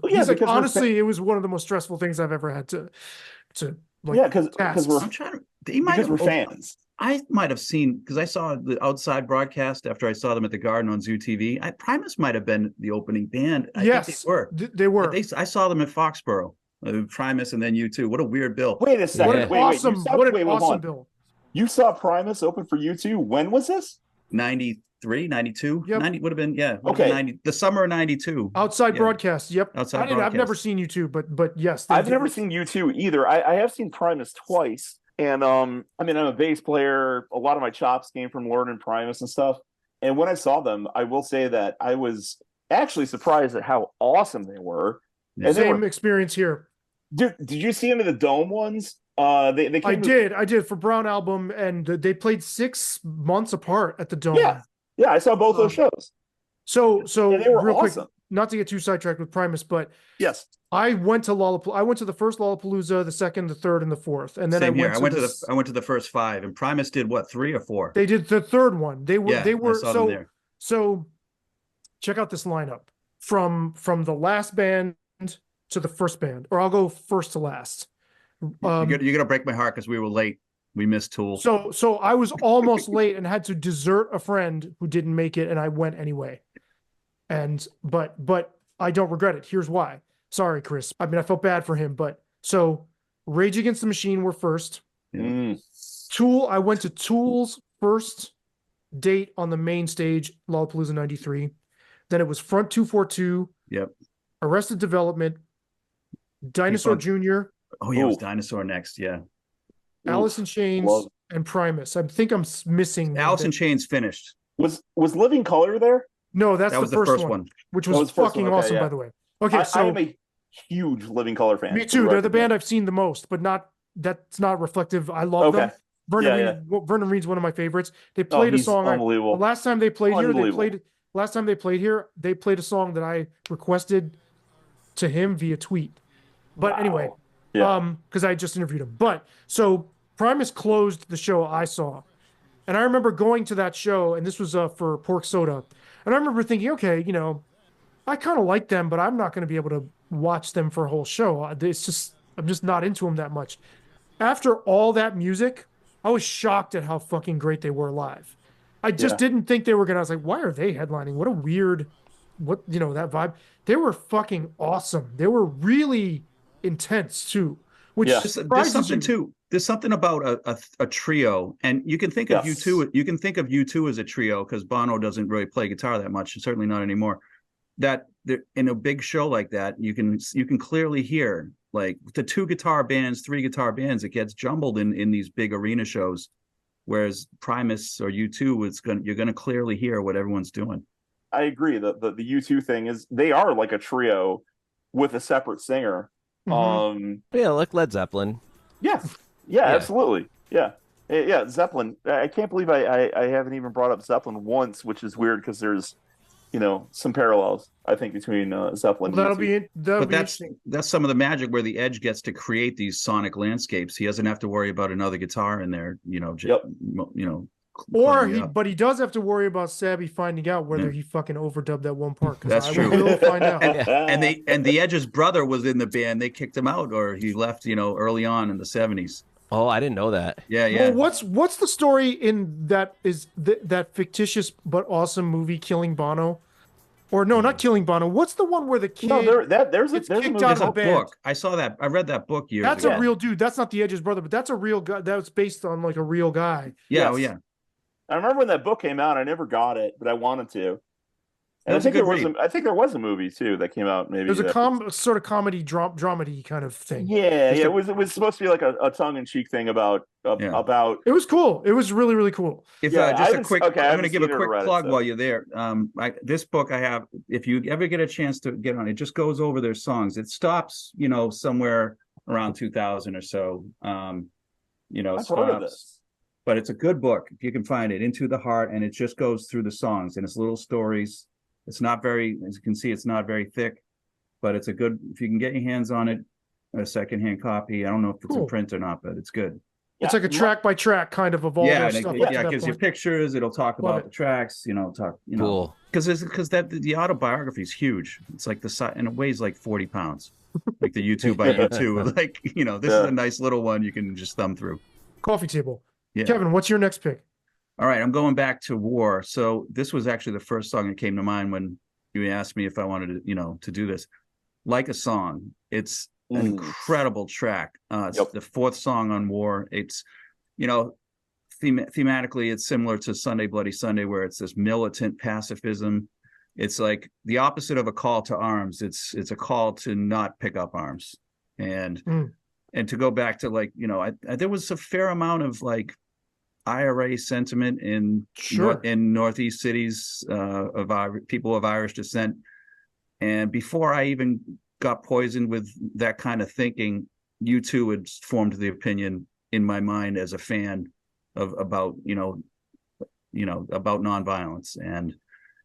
he's like, honestly, it was one of the most stressful things I've ever had to like. Because we're fans. I might have seen, because I saw the outside broadcast after I saw them at the Garden on Zoo TV. Primus might have been the opening band. Yes, think they were. They were. I saw them at Foxborough. Primus and then U2. What a weird bill. Wait a second. What an awesome bill. You saw Primus open for U2. When was this? 93, 92? Yep. 90 would have been, Okay. 90, the summer of 92. Outside broadcast. Yep. Outside I've never seen U2, but yes. I've never seen U2 either. I have seen Primus twice. And I'm a bass player. A lot of my chops came from learning Primus and stuff. And when I saw them, I will say that I was actually surprised at how awesome they were. And same experience here. Dude, did you see any of the Dome ones? I did for Brown album, and they played 6 months apart at the Dome. Yeah, I saw both those shows. So they were real awesome. Quick, not to get too sidetracked with Primus, but yes, I went to I went to the first Lollapalooza, the second, the third, and the fourth, and then I went to the first 5, and Primus did what, 3 or 4? They did the third one. They were I saw them there. So check out this lineup from the last band to the first band, or I'll go first to last. You're gonna break my heart because we were late. We missed Tool. So I was almost late and had to desert a friend who didn't make it, and I went anyway. But I don't regret it. Here's why. Sorry, Chris. I mean, I felt bad for him, but so Rage Against the Machine were first. Tool. I went to Tool's first date on the main stage, Lollapalooza '93. Then it was Front 242. Yep. Arrested Development. Dinosaur Jr. Oh yeah, it was Dinosaur next. Yeah. Alice in Chains and Primus. I think I'm missing. Alice in Chains finished. Was Living Color there? No, that was the first one, which was fucking awesome, by the way. Okay, so huge Living Color fan. Me too. They're the band I've seen the most, but that's not reflective. I love them. Vernon Reed's one of my favorites. They played a song. Unbelievable. The last time they played here, they played a song that I requested to him via tweet. But anyway, because I just interviewed him. But so Primus closed the show I saw, and I remember going to that show, and this was for Pork Soda, and I remember thinking, okay, you know, I kind of like them, but I'm not going to be able to watch them for a whole show. I'm just not into them that much. After all that music, I was shocked at how fucking great they were live. I just didn't think they were gonna. I was like, why are they headlining? What a weird, that vibe. They were fucking awesome. They were really intense too. Which there's something too. There's something about a trio, and you can think of U2. You can think of U2 as a trio because Bono doesn't really play guitar that much, certainly not anymore. That in a big show like that, you can clearly hear like the 2 guitar bands, 3 guitar bands. It gets jumbled in these big arena shows, whereas Primus or U2, you're gonna clearly hear what everyone's doing. I agree. The U2 thing is they are like a trio with a separate singer. Yeah, like Led Zeppelin. Yeah, absolutely. Yeah. Zeppelin. I can't believe I haven't even brought up Zeppelin once, which is weird because there's some parallels, I think, between Zeppelin. Well, that's some of the magic where the Edge gets to create these sonic landscapes. He doesn't have to worry about another guitar in there, but he does have to worry about Sabby finding out whether he fucking overdubbed that one part. That's true. Will find out. and the Edge's brother was in the band. They kicked him out, or he left, early on in the 70s. Oh, I didn't know that. Yeah. Well, what's the story in that fictitious but awesome movie Killing Bono? Or no, not Killing Bono. What's the one where the kid there's a book. I saw that. I read that book years ago. That's a real dude. That's not the Edge's brother, but that's a real guy. That was based on like a real guy. Yeah, yes. I remember when that book came out. I never got it, but I wanted to. And I think there was a movie too that came out. Maybe it was a sort of comedy dramedy kind of thing. Yeah, it was supposed to be like a tongue-in-cheek thing about. It was cool. It was really, really cool. I'm going to give a quick plug while you're there. This book I have. If you ever get a chance to get on, it just goes over their songs. It stops, somewhere around 2000 or so. I've heard of this. But it's a good book if you can find it, Into the Heart, and it just goes through the songs and it's little stories. It's not very, as you can see, it's not very thick, but it's a good, if you can get your hands on it, a secondhand copy. I don't know if it's in print or not, but it's good. It's like a track by track kind of all their stuff. It gives you pictures. It'll talk about the tracks, cool. Because the autobiography is huge. It's like the size, and it weighs like 40 pounds, like the U2 by U2. Like, this is a nice little one you can just thumb through. Coffee table. Yeah. Kevin, what's your next pick? All right, I'm going back to War. So this was actually the first song that came to mind when you asked me if I wanted to, to do this. Like a Song. It's an incredible track. It's the 4th song on War. It's, thematically, it's similar to Sunday Bloody Sunday, where it's this militant pacifism. It's like the opposite of a call to arms. It's a call to not pick up arms. And to go back to there was a fair amount of IRA sentiment in Northeast cities of people of Irish descent. And before I even got poisoned with that kind of thinking, U2 had formed the opinion in my mind as a fan about nonviolence. And,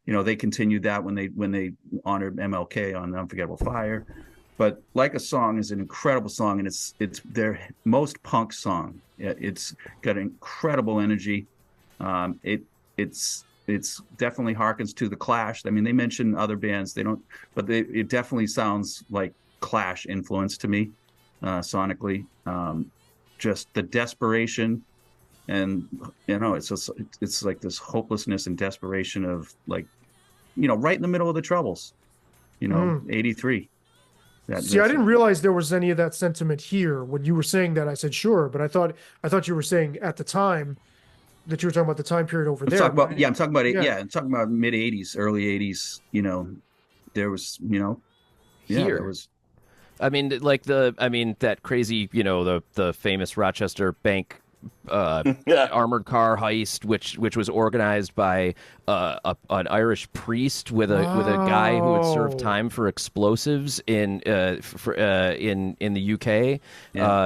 they continued that when they honored MLK on Unforgettable Fire. But Like a Song is an incredible song, and it's their most punk song. It's got incredible energy. It's definitely harkens to the Clash. I mean, they mention other bands, they don't, but it definitely sounds like Clash influence to me, sonically. Just the desperation, and it's like this hopelessness and desperation of right in the middle of the Troubles, 83. I didn't realize there was any of that sentiment here. When you were saying that, I said sure, but I thought you were saying at the time that you were talking about the time period over there. I'm talking about it. Yeah, I'm talking about mid '80s, early '80s. There was, there was. I mean, that crazy, the famous Rochester bank armored car heist, which was organized by an Irish priest with a guy who had served time for explosives in the UK.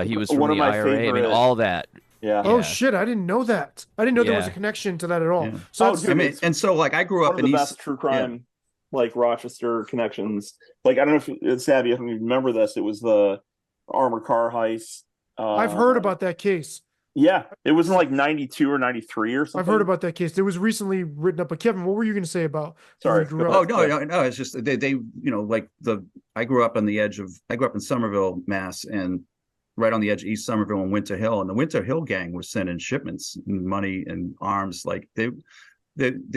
He was from the IRA. I mean, all that. Yeah. Oh shit! I didn't know that. I didn't know there was a connection to that at all. So I mean, and so like I grew up in the East best true crime, like Rochester connections. Like I don't know if it's Savvy, if you remember this. It was the armored car heist. I've heard about that case. Yeah, it was in like 92 or 93 or something. I've heard about that case. It was recently written up. But Kevin, what were you going to say about? Sorry. Oh no. It's just they like I grew up in Somerville, Mass, and right on the edge of East Somerville and Winter Hill, and the Winter Hill gang was sending shipments, and money and arms. Like there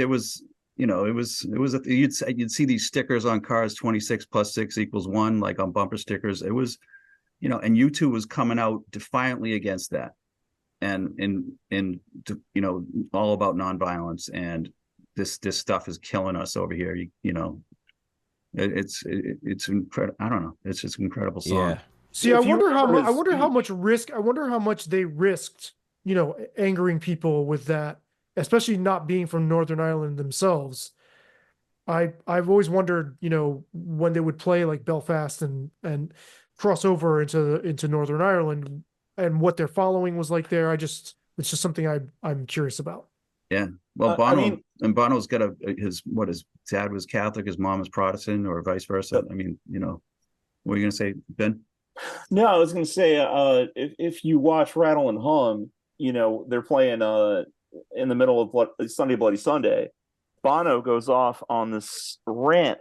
was, you'd see these stickers on cars, 26 + 6 = 1, like on bumper stickers. It was, and U2 was coming out defiantly against that, and all about nonviolence, and this stuff is killing us over here. It's incredible. I don't know. It's just an incredible song. Yeah. See, I wonder how much they risked, angering people with that, especially not being from Northern Ireland themselves. I've always wondered, when they would play like Belfast and cross over into Northern Ireland, and what their following was like there. It's just something I'm curious about. Yeah. Well, Bono's got his dad was Catholic, his mom was Protestant, or vice versa. I mean, what are you going to say, Ben? No, I was going to say, if you watch Rattle and Hum, they're playing in the middle of Sunday Bloody Sunday. Bono goes off on this rant.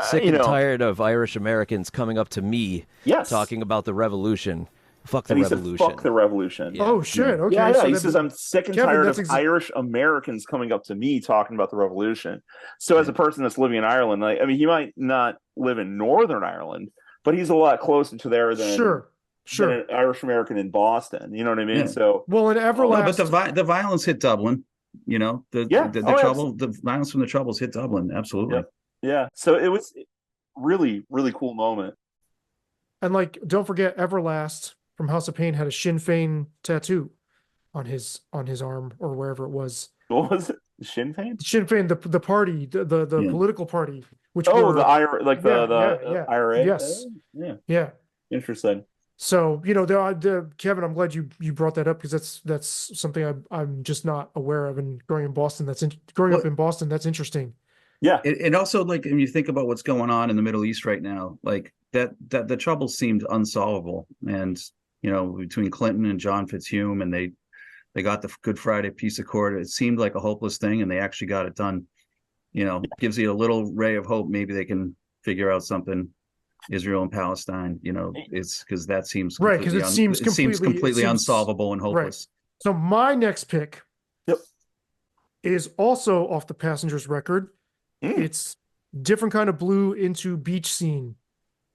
Sick and tired of Irish Americans coming up to me, talking about the revolution. Fuck the revolution. Said, fuck the revolution. Yeah. Oh shit. Okay. Yeah. So he says, I'm sick and tired of Irish Americans coming up to me talking about the revolution. So as a person that's living in Ireland, he might not live in Northern Ireland, but he's a lot closer to there than than an Irish American in Boston. You know what I mean? Yeah. So in Everlast, but the violence hit Dublin. The violence from the Troubles hit Dublin. Absolutely. Yeah. So it was really, really cool moment. And don't forget, Everlast from House of Pain had a Sinn Féin tattoo on his arm or wherever it was. What was it? Sinn Féin? Sinn Féin, the party, the political party. Which the IRA. Yes. Yeah. Interesting. So Kevin, I'm glad you brought that up, because that's something I'm just not aware of. And growing up in Boston, that's interesting. Yeah. And also, when you think about what's going on in the Middle East right now, that the trouble seemed unsolvable. And between Clinton and John Fitzhume, and they got the Good Friday Peace Accord, it seemed like a hopeless thing, and they actually got it done. Gives you a little ray of hope. Maybe they can figure out something. Israel and Palestine, it's because that seems right, because it seems completely unsolvable and hopeless. Right. So my next pick is also off the Passengers record. It's Different Kind of Blue Into Beach Scene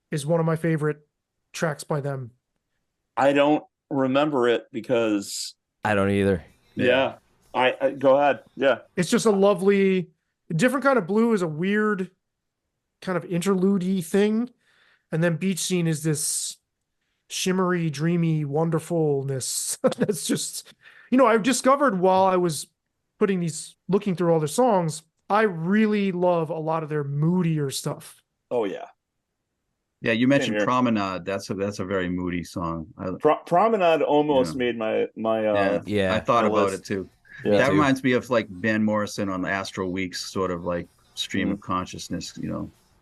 is one of my favorite tracks by them. I don't remember it because I don't either. Yeah. I go ahead. Yeah. It's just a lovely Different Kind of Blue is a weird kind of interlude-y thing. And then Beach Scene is this shimmery, dreamy wonderfulness. That's just, I've discovered while I was looking through all their songs, I really love a lot of their moodier stuff. Oh yeah. Yeah, you mentioned Promenade. That's a very moody song. Promenade almost made my I thought about it too. Yeah, that reminds me of Van Morrison on the Astro Weeks, sort of stream of consciousness,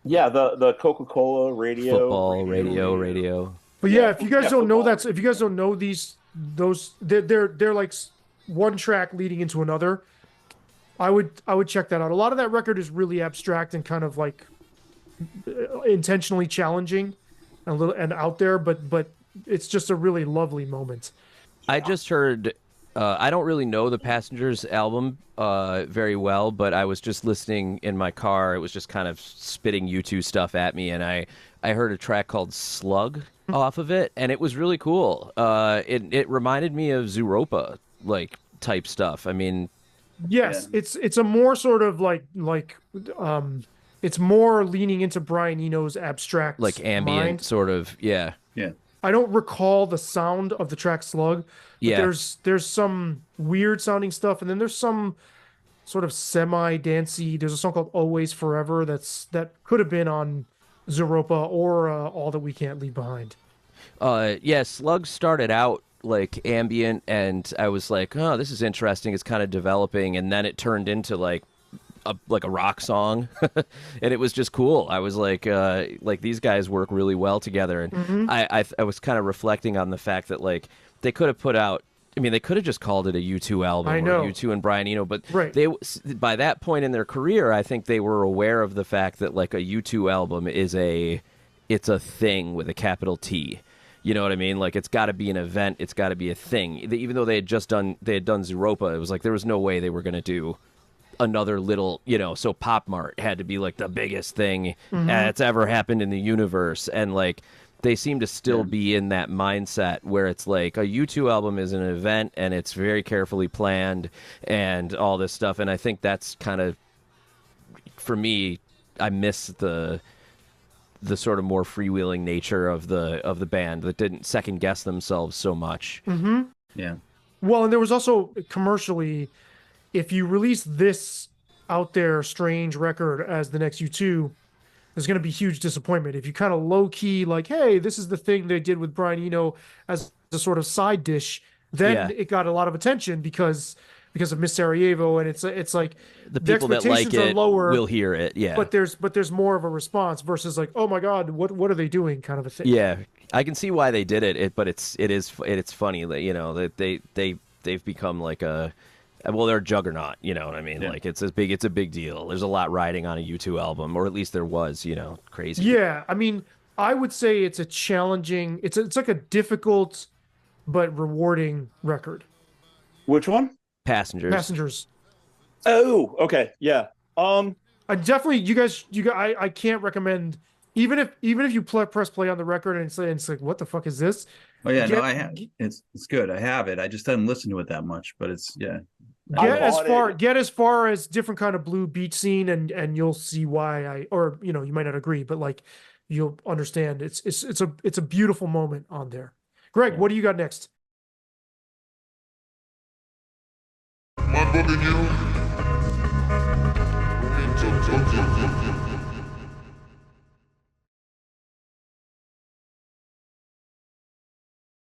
Yeah, the Coca-Cola radio, football radio. But if you guys don't know if you guys don't know they're like one track leading into another. I would check that out. A lot of that record is really abstract and kind of intentionally challenging, and out there, but it's just a really lovely moment. I just heard. I don't really know the Passengers album very well, but I was just listening in my car. It was just kind of spitting U2 stuff at me, and I heard a track called Slug off of it, and it was really cool. It reminded me of Zooropa type stuff. I mean, yes, it's a more sort of it's more leaning into Brian Eno's abstract, ambient mind. sort of, yeah. I don't recall the sound of the track Slug. But Yeah. there's some weird sounding stuff, and then there's some sort of semi-dancey. There's a song called Always Forever that could have been on Zooropa or All That We Can't Leave Behind. Yeah, Slug started out like ambient, and I was like, oh, this is interesting. It's kind of developing, and then it turned into like a rock song, and it was just cool. I was like these guys work really well together, and I was kind of reflecting on the fact that like they could have put out. I mean, they could have just called it a U2 album or U2 and Brian Eno, but they by that point in their career, I think they were aware of the fact that like a U2 album it's a thing with a capital T. You know what I mean? Like it's got to be an event, it's got to be a thing. Even though they had done Zooropa, it was like there was no way they were going to do another little, so Pop Mart had to be like the biggest thing that's ever happened in the universe, and like they seem to still be in that mindset where it's like a U2 album is an event and it's very carefully planned and all this stuff. And I think that's kind of, for me, I miss the sort of more freewheeling nature of the band that didn't second guess themselves so much. Yeah. Well, and there was also commercially, if you release this out there strange record as the next U2, there's going to be huge disappointment. If you kind of low key, like, hey, this is the thing they did with Brian Eno as a sort of side dish, then it got a lot of attention because of Miss Sarajevo, and it's like the people that like it lower, will hear it, but there's more of a response versus like, oh my god, what are they doing, kind of a thing. Yeah, I can see why they did it, but it's funny that that they've become like they're a juggernaut, you know what I mean? Yeah. Like it's a big deal. There's a lot riding on a U2 album, or at least there was, crazy. Yeah, I mean, I would say it's a challenging, it's like a difficult but rewarding record. Which one? Passengers. Oh, okay, yeah. I definitely, you guys, I can't recommend, even if you press play on the record and it's like, what the fuck is this? Oh yeah, no, I have. It's good. I have it. I just haven't listened to it that much, but it's Get as far as different kind of blue beach scene, and you'll see why you might not agree, but like you'll understand it's a beautiful moment on there. Greg, what do you got next? Am I bugging you?